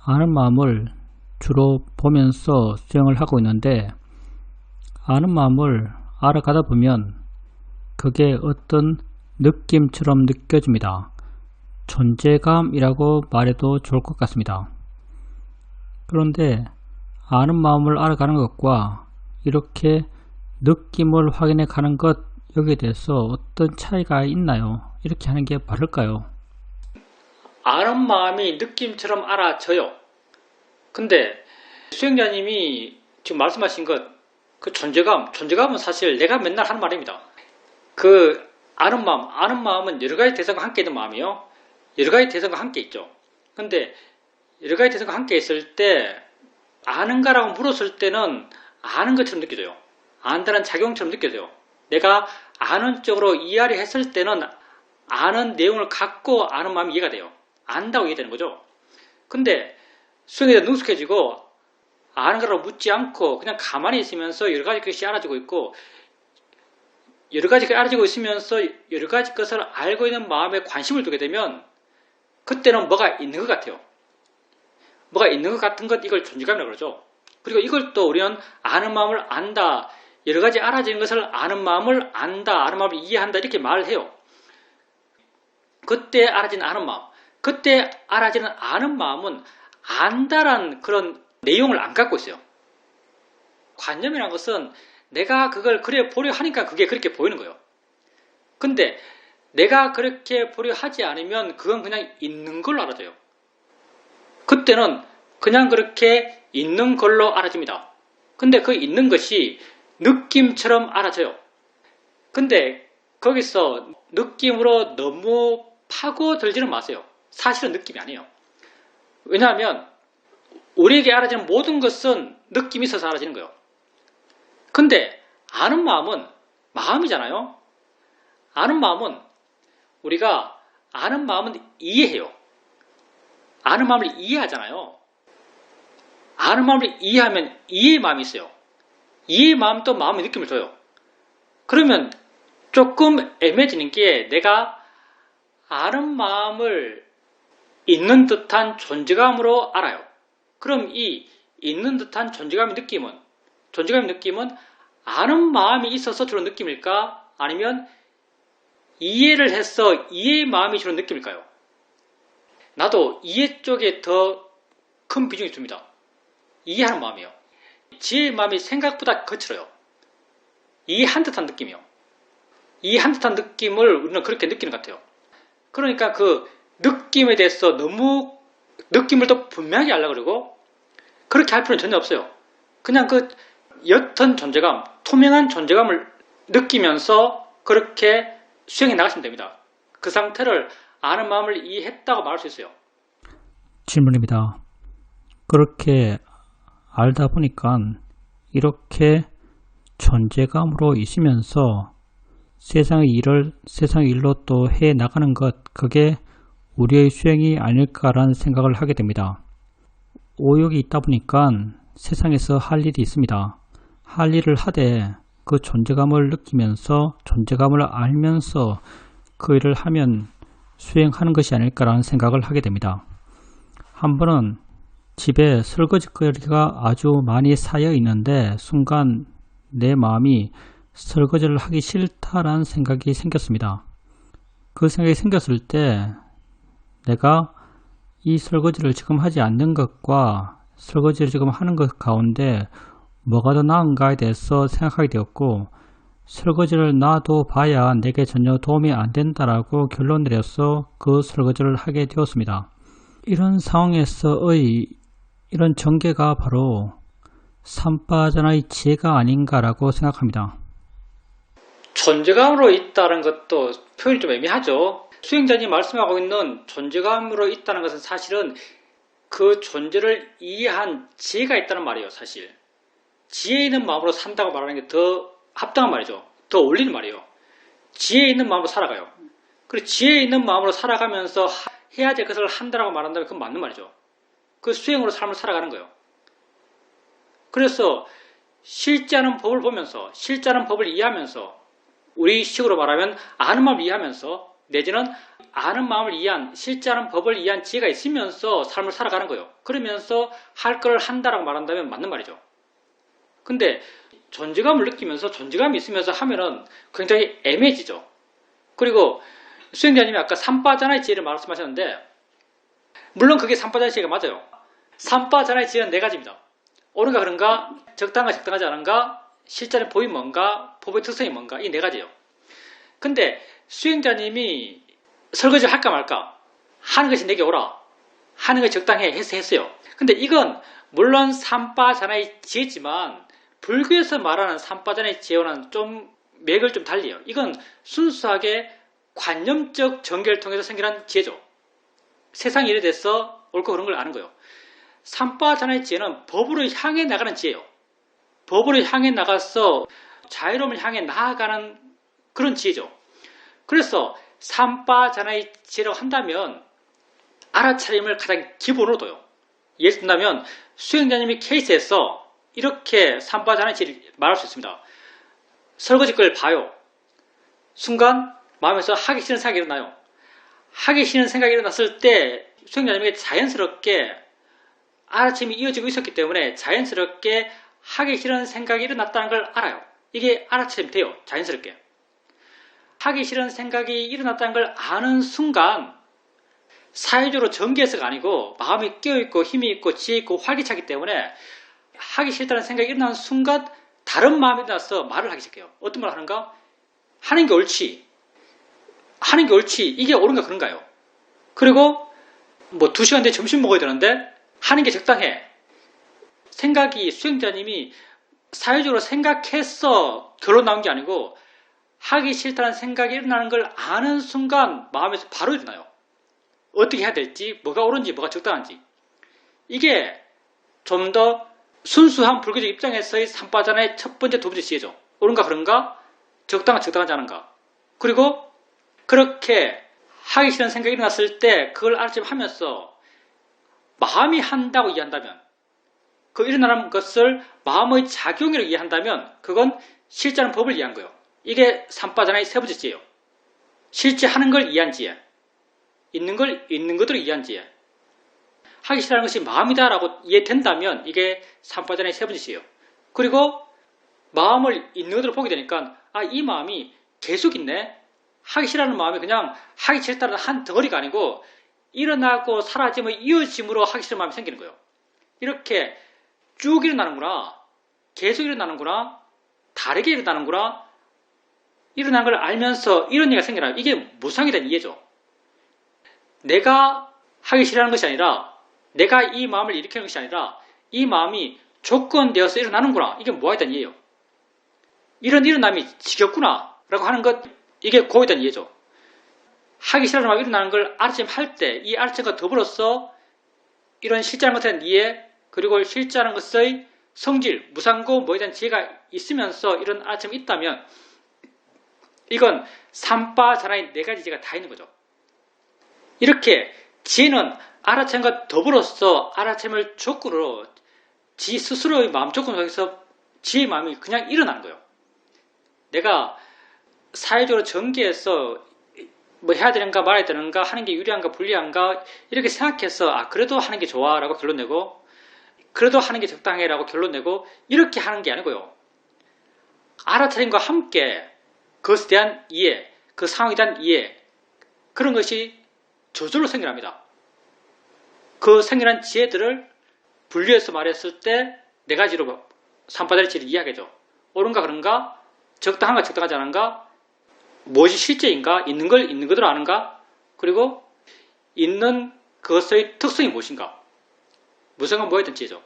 아는 마음을 주로 보면서 수행을 하고 있는데 아는 마음을 알아가다 보면 그게 어떤 느낌처럼 느껴집니다. 존재감이라고 말해도 좋을 것 같습니다. 그런데 아는 마음을 알아가는 것과 이렇게 느낌을 확인해 가는 것, 여기에 대해서 어떤 차이가 있나요? 이렇게 하는 게 바를까요? 아는 마음이 느낌처럼 알아져요. 근데 수행자님이 지금 말씀하신 것 그 존재감은 사실 내가 맨날 하는 말입니다. 아는 마음은 여러 가지 대상과 함께 있는 마음이요. 여러 가지 대상과 함께 있죠. 근데 여러 가지 대상과 함께 있을 때 아는가라고 물었을 때는 아는 것처럼 느껴져요. 안다는 작용처럼 느껴져요. 내가 아는 쪽으로 이해하려 했을 때는 아는 내용을 갖고 아는 마음이 이해가 돼요. 안다고 이해되는 거죠. 근데 수행에 대해 능숙해지고 아는 거라고 묻지 않고 그냥 가만히 있으면서 여러 가지 것이 알아지고 있고 여러 가지가 알아지고 있으면서 여러 가지 것을 알고 있는 마음에 관심을 두게 되면 그때는 뭐가 있는 것 같아요. 뭐가 있는 것 같은 것, 이걸 존재감이라고 그러죠. 그리고 이걸 또 우리는 아는 마음을 안다, 여러 가지 알아지는 것을 아는 마음을 안다, 아는 마음을 이해한다 이렇게 말을 해요. 그때 알아지는 아는 마음, 그때 알아지는 아는 마음은 안다란 그런 내용을 안 갖고 있어요. 관념이라는 것은 내가 그걸 그래 보려 하니까 그게 그렇게 보이는 거예요. 근데 내가 그렇게 보려 하지 않으면 그건 그냥 있는 걸로 알아져요. 그때는 그냥 그렇게 있는 걸로 알아집니다. 근데 그 있는 것이 느낌처럼 알아져요. 근데 거기서 느낌으로 너무 파고들지는 마세요. 사실은 느낌이 아니에요. 왜냐하면 우리에게 알아지는 모든 것은 느낌이 있어서 알아지는 거예요. 근데 아는 마음은 마음이잖아요. 아는 마음은 우리가 아는 마음은 이해해요. 아는 마음을 이해하잖아요. 아는 마음을 이해하면 이해의 마음이 있어요. 이해의 마음도 마음의 느낌을 줘요. 그러면 조금 애매해지는 게 내가 아는 마음을 있는 듯한 존재감으로 알아요. 그럼 이 있는 듯한 존재감의 느낌은 아는 마음이 있어서 주는 느낌일까? 아니면 이해를 해서 이해의 마음이 주는 느낌일까요? 나도 이해 쪽에 더 큰 비중이 듭니다. 이해하는 마음이요. 지혜의 마음이 생각보다 거칠어요. 이해한 듯한 느낌이요. 이해한 듯한 느낌을 우리는 그렇게 느끼는 것 같아요. 그러니까 그 느낌에 대해서 너무 느낌을 더 분명하게 하려고 그러고 그렇게 할 필요는 전혀 없어요. 그냥 그 옅은 존재감, 투명한 존재감을 느끼면서 그렇게 수행해 나가시면 됩니다. 그 상태를 아는 마음을 이해했다고 말할 수 있어요. 질문입니다. 그렇게 알다 보니까 이렇게 존재감으로 있으면서 세상의 일로 또 해 나가는 것, 그게 우리의 수행이 아닐까라는 생각을 하게 됩니다. 오욕이 있다 보니까 세상에서 할 일이 있습니다. 할 일을 하되 그 존재감을 느끼면서 존재감을 알면서 그 일을 하면 수행하는 것이 아닐까라는 생각을 하게 됩니다. 한 번은 집에 설거지거리가 아주 많이 쌓여 있는데 순간 내 마음이 설거지를 하기 싫다라는 생각이 생겼습니다. 그 생각이 생겼을 때 내가 이 설거지를 지금 하지 않는 것과 설거지를 지금 하는 것 가운데 뭐가 더 나은가에 대해서 생각하게 되었고 설거지를 놔도 봐야 내게 전혀 도움이 안 된다라고 결론 내려서 그 설거지를 하게 되었습니다. 이런 상황에서의 이런 전개가 바로 삼바자나의 지혜가 아닌가라고 생각합니다. 존재감으로 있다는 것도 표현이 좀 애매하죠. 수행자님 말씀하고 있는 존재감으로 있다는 것은 사실은 그 존재를 이해한 지혜가 있다는 말이에요. 사실 지혜 있는 마음으로 산다고 말하는 게 더 합당한 말이죠. 더 어울리는 말이에요. 지혜 있는 마음으로 살아가요. 그리고 지혜 있는 마음으로 살아가면서 해야 될 것을 한다라고 말한다면 그건 맞는 말이죠. 그 수행으로 삶을 살아가는 거예요. 그래서 실제 하는 법을 보면서 실제 하는 법을 이해하면서 우리 식으로 말하면 아는 마음을 이해하면서 내지는 아는 마음을 이해한 실제 하는 법을 이해한 지혜가 있으면서 삶을 살아가는 거예요. 그러면서 할 걸 한다라고 말한다면 맞는 말이죠. 근데 존재감을 느끼면서 존재감이 있으면서 하면은 굉장히 애매해지죠. 그리고 수행자님이 아까 삼바자나의 지혜를 말씀하셨는데 물론 그게 삼바자나의 지혜가 맞아요. 삼바자나의 지혜는 네 가지입니다. 옳은가 그런가, 적당한가 적당하지 않은가, 실전에 보인 뭔가, 법의 특성이 뭔가, 이 네 가지예요. 근데 수행자님이 설거지를 할까 말까 하는 것이 내게 오라, 하는 것이 적당해 해서 했어요. 근데 이건 물론 삼바자나의 지혜지만 불교에서 말하는 삼바잔의 지혜와는 좀 맥을 좀 달리요. 이건 순수하게 관념적 전개를 통해서 생겨난 지혜죠. 세상이 이래 돼서 옳고 그런 걸 아는 거예요. 삼바잔의 지혜는 법으로 향해 나가는 지혜예요. 법으로 향해 나가서 자유로움을 향해 나아가는 그런 지혜죠. 그래서 삼바잔의 지혜라고 한다면 알아차림을 가장 기본으로 둬요. 예를 든다면 수행자님이 케이스에서 이렇게 삼바잔의 지혜를 말할 수 있습니다. 설거지 걸 봐요. 순간 마음에서 하기 싫은 생각이 일어나요. 하기 싫은 생각이 일어났을 때 수행자님에게 자연스럽게 알아침이 이어지고 있었기 때문에 자연스럽게 하기 싫은 생각이 일어났다는 걸 알아요. 이게 알아차림이 돼요. 자연스럽게. 하기 싫은 생각이 일어났다는 걸 아는 순간 사회적으로 전개해서가 아니고 마음이 깨어있고 힘이 있고 지혜 있고 활기차기 때문에 하기 싫다는 생각이 일어나는 순간 다른 마음이 일어나서 말을 하기 시작해요. 어떤 말을 하는가? 하는 게 옳지. 하는 게 옳지. 이게 옳은가 그런가요? 그리고 2시간 뒤에 점심 먹어야 되는데 하는 게 적당해. 생각이 수행자님이 사회적으로 생각해서 결론 나온 게 아니고 하기 싫다는 생각이 일어나는 걸 아는 순간 마음에서 바로 일어나요. 어떻게 해야 될지, 뭐가 옳은지, 뭐가 적당한지. 이게 좀 더 순수한 불교적 입장에서의 삼바잔의 첫 번째, 두 번째 지혜죠. 옳은가 그런가? 적당하지 않은가? 그리고 그렇게 하기 싫은 생각이 일어났을 때 그걸 알아차림하면서 마음이 한다고 이해한다면 그 일어나는 것을 마음의 작용으로 이해한다면 그건 실제하는 법을 이해한 거예요. 이게 삼바잔의 세 번째 지혜예요. 실제 하는 걸 이해한 지혜. 있는 걸 있는 그대로 이해한 지혜. 하기 싫어하는 것이 마음이다라고 이해된다면 이게 삼바잔의 세 번째 지혜예요. 그리고 마음을 있는 그대로 보게 되니까 이 마음이 계속 있네. 하기 싫어하는 마음이 그냥 하기 싫다는 한 덩어리가 아니고 일어나고 사라짐의 이어짐으로 하기 싫은 마음이 생기는 거예요. 이렇게 쭉 일어나는구나. 계속 일어나는구나. 다르게 일어나는구나. 일어나는 걸 알면서 이런 얘기가 생겨나요. 이게 무상에 대한 이해죠. 내가 하기 싫어하는 것이 아니라 내가 이 마음을 일으키는 것이 아니라 이 마음이 조건되어서 일어나는구나. 이게 뭐에 대한 이해예요. 이런 일어남이 지겹구나 라고 하는 것, 이게 고에 대한 이해죠. 하기 싫어하는 마음이 일어나는 걸 알아차림할 때 이 알아차림과 더불어서 이런 실제하는 것에 대한 이해, 그리고 실제하는 것의 성질, 무상고, 뭐에 대한 지혜가 있으면서 이런 알아차림이 있다면 이건 삼바잔의 네 가지 지혜가 다 있는 거죠. 이렇게 지혜는 알아차림과 더불어서 알아차림을 조건으로 지 스스로의 마음 조건 속에서 지혜의 마음이 그냥 일어나는 거예요. 내가 사회적으로 전개해서 뭐 해야 되는가 말아야 되는가 하는 게 유리한가 불리한가 이렇게 생각해서 그래도 하는 게 좋아 라고 결론 내고 그래도 하는 게 적당해 라고 결론 내고 이렇게 하는 게 아니고요. 알아차림과 함께 그것에 대한 이해, 그 상황에 대한 이해, 그런 것이 저절로 생겨납니다. 그 생겨난 지혜들을 분류해서 말했을 때 네 가지로 삼바잔의 지혜를 이해하겠죠. 옳은가 그런가? 적당한가 적당하지 않은가? 무엇이 실제인가? 있는 걸 있는 그대로 아는가? 그리고 있는 그것의 특성이 무엇인가? 무성은 뭐에 대한 지혜죠.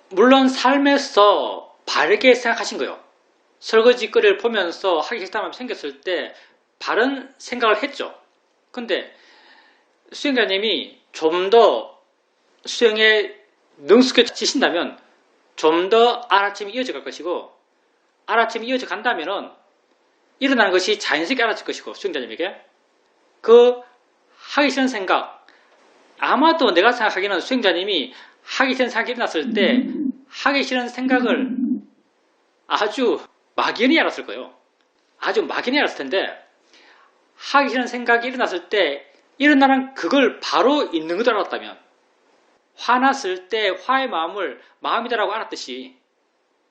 물론 삶에서 바르게 생각하신 거예요. 설거지거리를 보면서 하기 싫다는 마음이 생겼을 때 바른 생각을 했죠. 근데 수행자님이 좀 더 수행에 능숙해지신다면 좀 더 알아침이 이어져 갈 것이고 알아침이 이어져 간다면 일어나는 것이 자연스럽게 알아질 것이고 수행자님에게 그 하기 싫은 생각 아마도 내가 생각하기에는 수행자님이 하기 싫은 생각이 일어났을 때 하기 싫은 생각을 아주 막연히 알았을 거예요. 아주 막연히 알았을 텐데 하기 싫은 생각이 일어났을 때 일어나는 그걸 바로 있는 것도 알았다면 화났을 때 화의 마음을 마음이다라고 알았듯이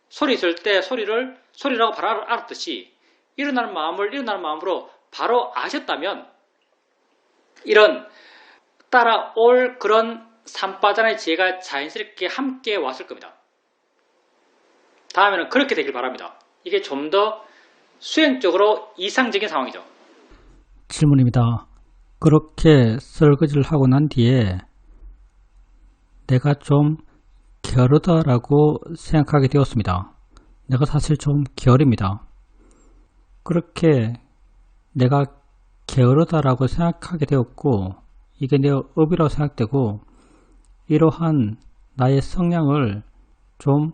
소리 있을 때 소리를 소리라고 바로 알았듯이 일어나는 마음을 일어나는 마음으로 바로 아셨다면 이런 따라올 그런 삼바잔의 지혜가 자연스럽게 함께 왔을 겁니다. 다음에는 그렇게 되길 바랍니다. 이게 좀 더 수행적으로 이상적인 상황이죠. 질문입니다. 그렇게 설거지를 하고 난 뒤에 내가 좀 게으르다라고 생각하게 되었습니다. 내가 사실 좀 게으릅니다. 그렇게 내가 게으르다라고 생각하게 되었고, 이게 내 업이라고 생각되고, 이러한 나의 성향을 좀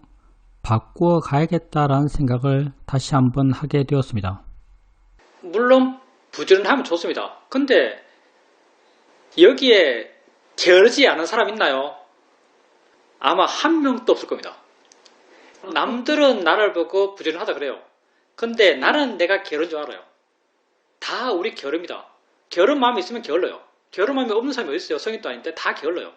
바꾸어 가야겠다라는 생각을 다시 한번 하게 되었습니다. 물론 부지런하면 좋습니다. 근데 여기에 게으르지 않은 사람 있나요? 아마 한 명도 없을 겁니다. 남들은 나를 보고 부지런하다 그래요. 근데 나는 내가 게으른 줄 알아요. 다 우리 게으릅니다. 게으른 마음이 있으면 게을러요. 게으른 마음이 없는 사람이 어디 있어요? 성인도 아닌데 다 게을러요.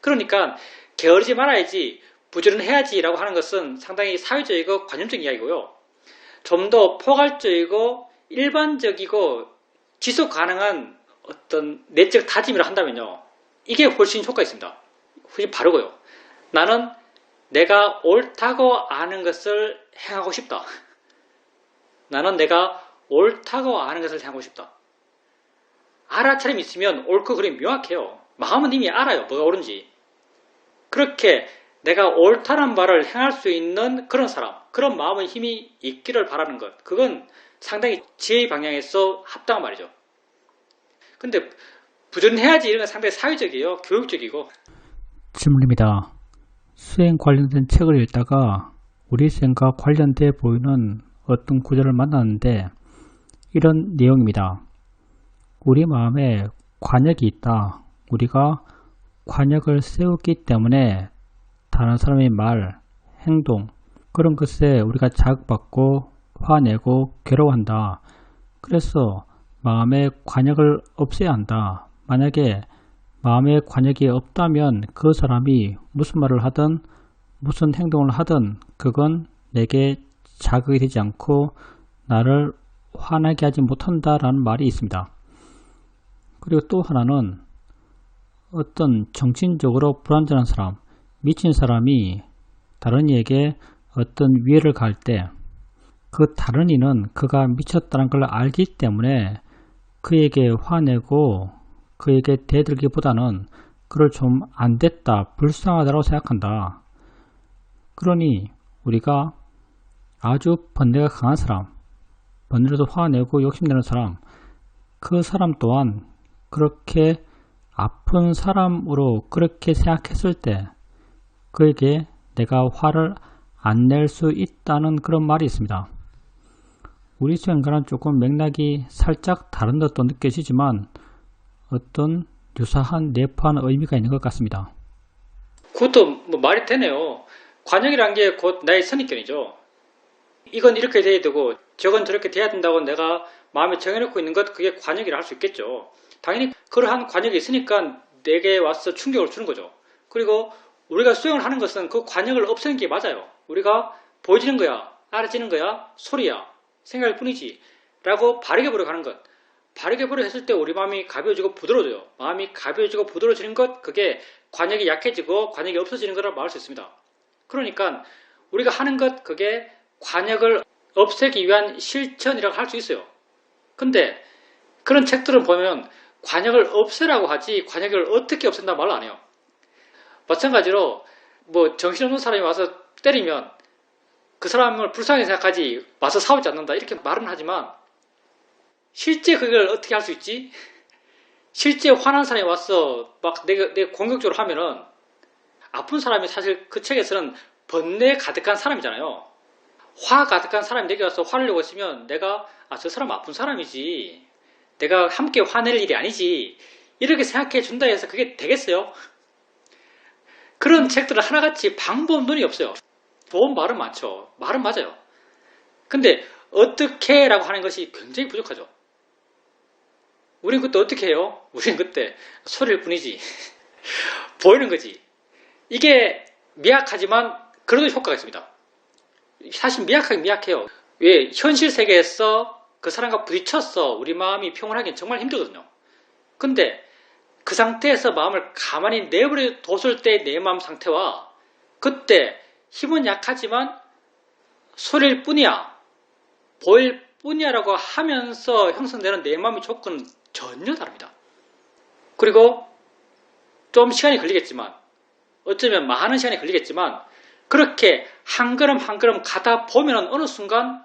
그러니까 게으르지 말아야지, 부지런해야지 라고 하는 것은 상당히 사회적이고 관념적인 이야기고요. 좀 더 포괄적이고 일반적이고 지속 가능한 어떤 내적 다짐이라 한다면요, 이게 훨씬 효과가 있습니다. 훨씬 바르고요. 나는 내가 옳다고 아는 것을 행하고 싶다. 나는 내가 옳다고 아는 것을 행하고 싶다. 알아차림이 있으면 옳고 그름이 명확해요. 마음은 이미 알아요. 뭐가 옳은지. 그렇게 내가 옳다는 말을 행할 수 있는 그런 사람, 그런 마음의 힘이 있기를 바라는 것, 그건 상당히 지혜의 방향에서 합당한 말이죠. 근데 부지런해야지 이런 건 상당히 사회적이에요. 교육적이고. 질문입니다. 수행 관련된 책을 읽다가 우리 수행과 관련돼 보이는 어떤 구절을 만났는데 이런 내용입니다. 우리 마음에 관역이 있다. 우리가 관역을 세우기 때문에 다른 사람의 말, 행동, 그런 것에 우리가 자극받고 화내고 괴로워한다. 그래서 마음의 관역을 없애야 한다. 만약에 마음의 관역이 없다면 그 사람이 무슨 말을 하든 무슨 행동을 하든 그건 내게 자극이 되지 않고 나를 화나게 하지 못한다라는 말이 있습니다. 그리고 또 하나는 어떤 정신적으로 불안전한 사람, 미친 사람이 다른 이에게 어떤 위해를 가할 때 그 다른 이는 그가 미쳤다는 걸 알기 때문에 그에게 화내고 그에게 대들기보다는 그를 좀 안됐다, 불쌍하다고 생각한다. 그러니 우리가 아주 번뇌가 강한 사람, 번뇌로도 화내고 욕심내는 사람, 그 사람 또한 그렇게 아픈 사람으로 그렇게 생각했을 때 그에게 내가 화를 안 낼 수 있다는 그런 말이 있습니다. 우리 수행과는 조금 맥락이 살짝 다른 듯도 느껴지지만 어떤 유사한 내포한 의미가 있는 것 같습니다. 그것도 뭐 말이 되네요. 관역이란 게 곧 나의 선입견이죠. 이건 이렇게 돼야 되고 저건 저렇게 돼야 된다고 내가 마음에 정해놓고 있는 것, 그게 관역이라 할 수 있겠죠. 당연히 그러한 관역이 있으니까 내게 와서 충격을 주는 거죠. 그리고 우리가 수행을 하는 것은 그 관역을 없애는 게 맞아요. 우리가 보여지는 거야, 알아지는 거야, 소리야, 생각일 뿐이지 라고 바르게 보려 가는 것, 바르게 보려 했을 때 우리 마음이 가벼워지고 부드러워져요. 마음이 가벼워지고 부드러워지는 것, 그게 관역이 약해지고 관역이 없어지는 거라고 말할 수 있습니다. 그러니까 우리가 하는 것, 그게 관역을 없애기 위한 실천이라고 할 수 있어요. 근데 그런 책들을 보면 관역을 없애라고 하지 관역을 어떻게 없앤다 말을 안 해요. 마찬가지로 뭐 정신없는 사람이 와서 때리면 그 사람을 불쌍히 생각하지 와서 싸우지 않는다 이렇게 말은 하지만 실제 그걸 어떻게 할 수 있지? 실제 화난 사람이 와서 막 내가 공격적으로 하면은 아픈 사람이 사실 그 책에서는 번뇌 가득한 사람이잖아요. 화 가득한 사람이 내게 와서 화를 내고 있으면 내가 저 사람 아픈 사람이지, 내가 함께 화낼 일이 아니지 이렇게 생각해 준다 해서 그게 되겠어요? 그런 책들은 하나같이 방법론이 없어요. 좋은 말은 많죠. 말은 맞아요. 근데 어떻게 라고 하는 것이 굉장히 부족하죠. 우린 그때 어떻게 해요? 우린 그때 소리일 뿐이지. 보이는 거지. 이게 미약하지만 그래도 효과가 있습니다. 사실 미약하긴 미약해요. 왜? 현실 세계에서 그 사람과 부딪혔어. 우리 마음이 평온하기는 정말 힘들거든요. 근데 그 상태에서 마음을 가만히 내버려 뒀을 때 내 마음 상태와 그때 힘은 약하지만 소리일 뿐이야, 보일 뿐이야 라고 하면서 형성되는 내 마음의 조건은 전혀 다릅니다. 그리고 좀 시간이 걸리겠지만 어쩌면 많은 시간이 걸리겠지만 그렇게 한 걸음 한 걸음 가다 보면 어느 순간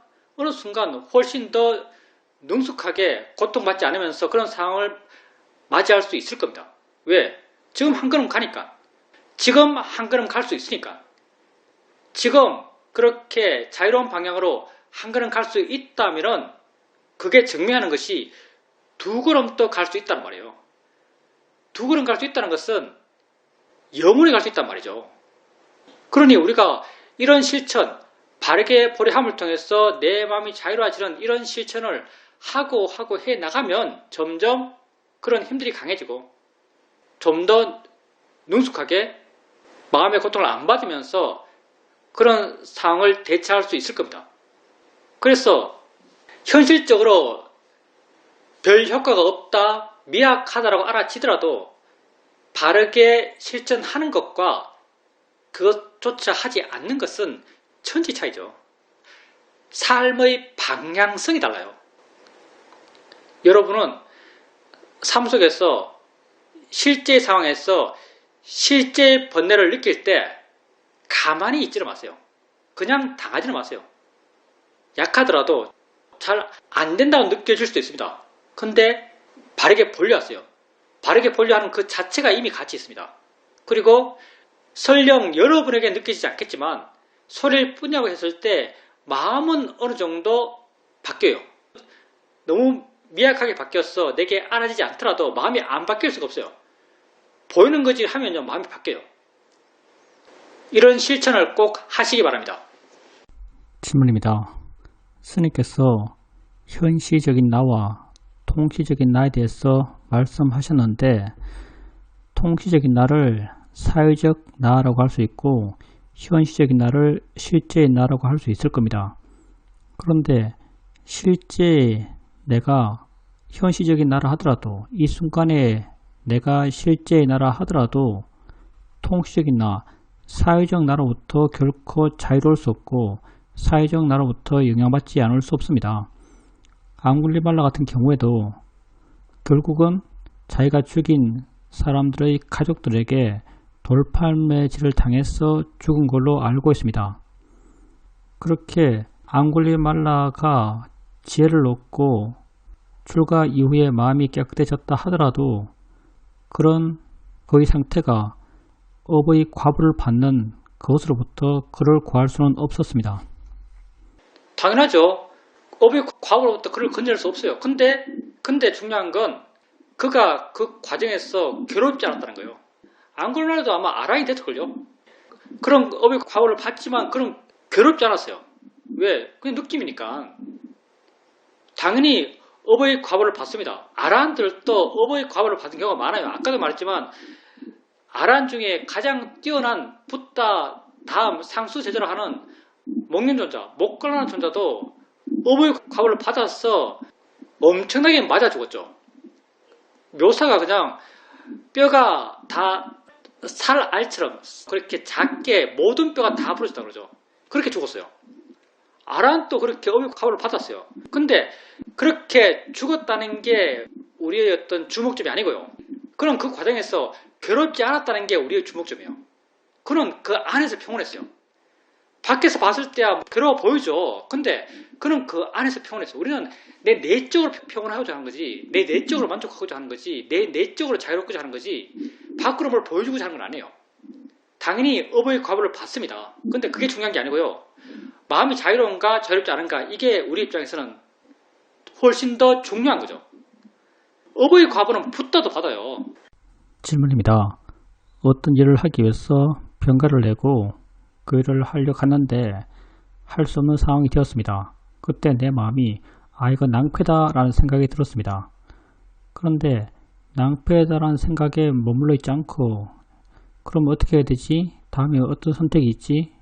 훨씬 더 능숙하게 고통받지 않으면서 그런 상황을 맞이할 수 있을 겁니다. 왜? 지금 한 걸음 가니까. 지금 한 걸음 갈 수 있으니까. 지금 그렇게 자유로운 방향으로 한 걸음 갈 수 있다면 그게 증명하는 것이 두 걸음 또 갈 수 있다는 말이에요. 두 걸음 갈 수 있다는 것은 영원히 갈 수 있단 말이죠. 그러니 우리가 이런 실천, 바르게 보리함을 통해서 내 마음이 자유로워지는 이런 실천을 하고 해 나가면 점점 그런 힘들이 강해지고 좀 더 능숙하게 마음의 고통을 안 받으면서 그런 상황을 대처할 수 있을 겁니다. 그래서 현실적으로 별 효과가 없다, 미약하다라고 알아지더라도 바르게 실천하는 것과 그것조차 하지 않는 것은 천지 차이죠. 삶의 방향성이 달라요. 여러분은 삶 속에서 실제 상황에서 실제 번뇌를 느낄 때 가만히 있지는 마세요. 그냥 당하지는 마세요. 약하더라도 잘 안 된다고 느껴질 수도 있습니다. 근데 바르게 보려하세요. 바르게 보려하는 그 자체가 이미 가치 있습니다. 그리고 설령 여러분에게 느껴지지 않겠지만 소리를 뿌냐고 했을 때 마음은 어느 정도 바뀌어요. 너무 미약하게 바뀌었어. 내게 알아지지 않더라도 마음이 안 바뀔 수가 없어요. 보이는 거지 하면요 마음이 바뀌어요. 이런 실천을 꼭 하시기 바랍니다. 질문입니다. 스님께서 현시적인 나와 통시적인 나에 대해서 말씀하셨는데 통시적인 나를 사회적 나라고 할 수 있고 현시적인 나를 실제의 나라고 할 수 있을 겁니다. 그런데 실제 내가 현시적인 나라 하더라도 이 순간에 내가 실제의 나라 하더라도 통시적인 나, 사회적 나로부터 결코 자유로울 수 없고 사회적 나로부터 영향받지 않을 수 없습니다. 앙굴리말라 같은 경우에도 결국은 자기가 죽인 사람들의 가족들에게 돌팔매질을 당해서 죽은 걸로 알고 있습니다. 그렇게 앙굴리말라가 지혜를 얻고 출가 이후에 마음이 깨끗해졌다 하더라도 그런 그의 상태가 업의 과부를 받는 그것으로부터 그를 구할 수는 없었습니다. 당연하죠. 업의 과부로부터 그를 건질 수 없어요. 근데 중요한 건 그가 그 과정에서 괴롭지 않았다는 거예요. 앙굴리말라도 아마 아란이 됐을걸요. 그런 업의 과부를 받지만 그런 괴롭지 않았어요. 왜? 그냥 느낌이니까. 당연히 업의 과부를 받습니다. 아란들도 업의 과부를 받은 경우가 많아요. 아까도 말했지만 아란 중에 가장 뛰어난 붓다 다음 상수 제자로 하는 목련존자, 목걸라는 존자도 업의 과부를 받아서 엄청나게 맞아 죽었죠. 묘사가 그냥 뼈가 다 살알처럼 그렇게 작게 모든 뼈가 다 부러졌다 그러죠. 그렇게 죽었어요. 아란도 그렇게 업의 과부를 받았어요. 근데 그렇게 죽었다는 게 우리의 어떤 주목점이 아니고요. 그럼 그 과정에서 괴롭지 않았다는 게 우리의 주목점이에요. 그는 그 안에서 평온했어요. 밖에서 봤을 때야 괴로워 보이죠. 근데 그는 그 안에서 평온했어요. 우리는 내 내적으로 평온하고자 하는 거지, 내 내적으로 만족하고자 하는 거지, 내 내적으로 자유롭고자 하는 거지, 밖으로 뭘 보여주고자 하는 건 아니에요. 당연히 업의 과부를 받습니다. 근데 그게 중요한 게 아니고요. 마음이 자유로운가 자유롭지 않은가, 이게 우리 입장에서는 훨씬 더 중요한 거죠. 업의 과부는 붙다도 받아요. 질문입니다. 어떤 일을 하기 위해서 병가를 내고 그 일을 하려고 하는데 할 수 없는 상황이 되었습니다. 그때 내 마음이 이거 낭패다 라는 생각이 들었습니다. 그런데 낭패다라는 생각에 머물러 있지 않고 그럼 어떻게 해야 되지? 다음에 어떤 선택이 있지?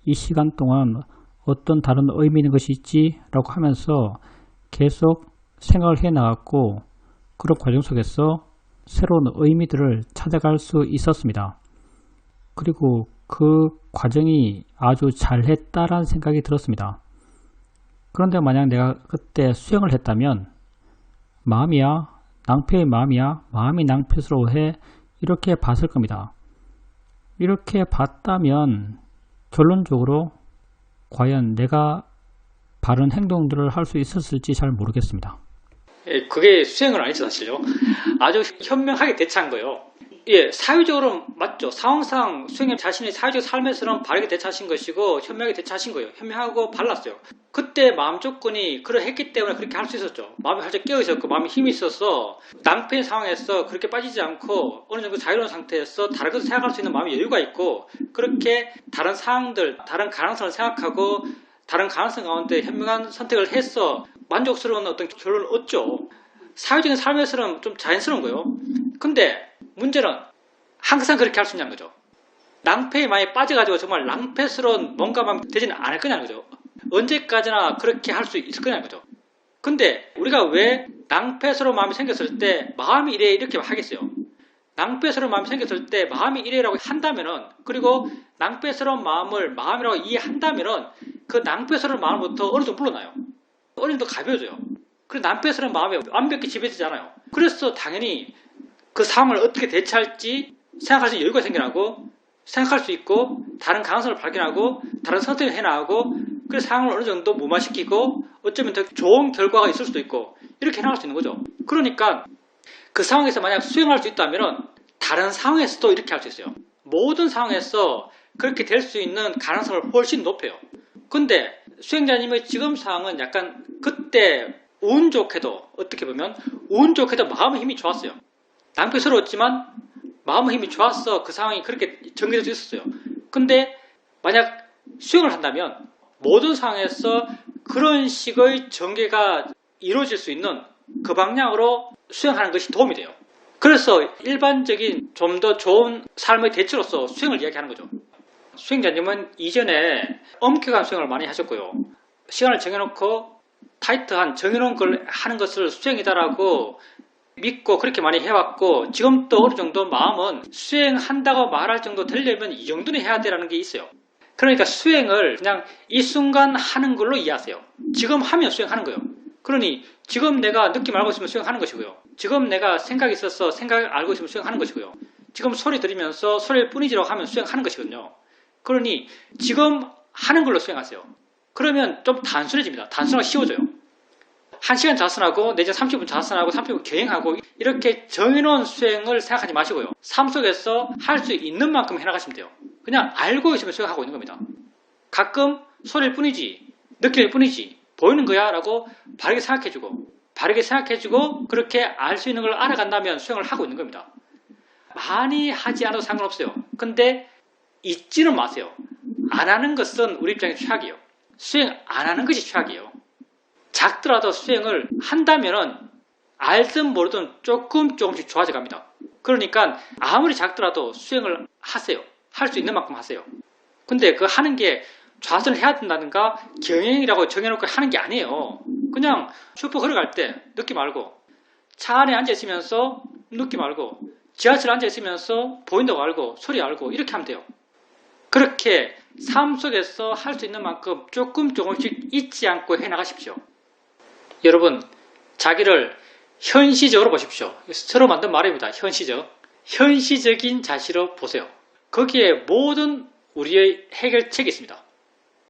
이 시간 동안 어떤 다른 의미 있는 것이 있지? 라고 하면서 계속 생각을 해 나갔고 그런 과정 속에서 새로운 의미들을 찾아갈 수 있었습니다. 그리고 그 과정이 아주 잘했다라는 생각이 들었습니다. 그런데 만약 내가 그때 수행을 했다면 마음이야, 낭패의 마음이야, 마음이 낭패스러워해 이렇게 봤을 겁니다. 이렇게 봤다면 결론적으로 과연 내가 바른 행동들을 할 수 있었을지 잘 모르겠습니다. 예, 그게 수행은 아니죠, 사실요. 아주 현명하게 대처한 거예요. 예, 사회적으로 맞죠. 상황상 수행님 자신의 사회적 삶에서는 바르게 대처하신 것이고 현명하게 대처하신 거예요. 현명하고 발랐어요. 그때 마음 조건이 그러했기 때문에 그렇게 할 수 있었죠. 마음이 활짝 깨어 있었고 마음이 힘이 있어서 낭패의 상황에서 그렇게 빠지지 않고 어느 정도 자유로운 상태에서 다른 것을 생각할 수 있는 마음의 여유가 있고 그렇게 다른 상황들, 다른 가능성을 생각하고 다른 가능성 가운데 현명한 선택을 해서 만족스러운 어떤 결론을 얻죠. 사회적인 삶에서는 좀 자연스러운 거예요. 근데 문제는 항상 그렇게 할 수 있냐는 거죠. 낭패에 많이 빠져가지고 정말 낭패스러운 뭔가만 되지는 않을 거냐는 거죠. 언제까지나 그렇게 할 수 있을 거냐는 거죠. 근데 우리가 왜 낭패스러운 마음이 생겼을 때 마음이 이래 이렇게 하겠어요. 낭패스러운 마음이 생겼을 때 마음이 이래라고 한다면은 그리고 낭패스러운 마음을 마음이라고 이해한다면은 그 낭패스러운 마음부터 어느 정도 물러나요. 어느 정도 가벼워져요. 그리고 낭패스러운 마음이 완벽히 지배되잖아요. 그래서 당연히 그 상황을 어떻게 대처할지 생각할 수 있는 여유가 생겨나고 생각할 수 있고 다른 가능성을 발견하고 다른 선택을 해나가고 그 상황을 어느 정도 무마시키고 어쩌면 더 좋은 결과가 있을 수도 있고 이렇게 해나갈 수 있는 거죠. 그러니까 그 상황에서 만약 수행할 수 있다면 다른 상황에서도 이렇게 할 수 있어요. 모든 상황에서 그렇게 될 수 있는 가능성을 훨씬 높여요. 근데 수행자님의 지금 상황은 약간 그때 운 좋게도 어떻게 보면 운 좋게도 마음의 힘이 좋았어요. 낭패스러웠지만 마음의 힘이 좋았어. 그 상황이 그렇게 전개될 수 있었어요. 근데 만약 수행을 한다면 모든 상황에서 그런 식의 전개가 이루어질 수 있는 그 방향으로 수행하는 것이 도움이 돼요. 그래서 일반적인 좀 더 좋은 삶의 대처로서 수행을 이야기하는 거죠. 수행자님은 이전에 엄격한 수행을 많이 하셨고요. 시간을 정해놓고 타이트한 정해놓은 걸 하는 것을 수행이다라고 믿고 그렇게 많이 해왔고 지금 또 어느 정도 마음은 수행한다고 말할 정도 되려면 이 정도는 해야 되라는 게 있어요. 그러니까 수행을 그냥 이 순간 하는 걸로 이해하세요. 지금 하면 수행하는 거예요. 그러니 지금 내가 느낌 알고 있으면 수행하는 것이고요. 지금 내가 생각이 있어서 생각을 알고 있으면 수행하는 것이고요. 지금 소리 들으면서 소리를 뿐이지라고 하면 수행하는 것이거든요. 그러니 지금 하는 걸로 수행하세요. 그러면 좀 단순해집니다. 단순하고 쉬워져요. 1시간 자선하고 내지 30분 자선하고 30분 경행하고 이렇게 정해놓은 수행을 생각하지 마시고요. 삶 속에서 할 수 있는 만큼 해나가시면 돼요. 그냥 알고 있으면 수행하고 있는 겁니다. 가끔 소리일 뿐이지 느낄 뿐이지 보이는 거야 라고 바르게 생각해주고 그렇게 알 수 있는 걸 알아간다면 수행을 하고 있는 겁니다. 많이 하지 않아도 상관없어요. 근데 잊지는 마세요. 안 하는 것은 우리 입장에 최악이에요. 수행 안 하는 것이 최악이에요. 작더라도 수행을 한다면 알든 모르든 조금씩 좋아져 갑니다. 그러니까 아무리 작더라도 수행을 하세요. 할 수 있는 만큼 하세요. 근데 그 하는 게 좌선을 해야 된다든가 경행이라고 정해놓고 하는 게 아니에요. 그냥 슈퍼 걸어갈 때 느낌 알고 차 안에 앉아있으면서 느낌 알고 지하철 앉아있으면서 보인다고 알고 소리 알고 이렇게 하면 돼요. 그렇게 삶 속에서 할 수 있는 만큼 조금씩 잊지 않고 해나가십시오. 여러분, 자기를 현시적으로 보십시오. 새로 만든 말입니다. 현시적인 자시로 보세요. 거기에 모든 우리의 해결책이 있습니다.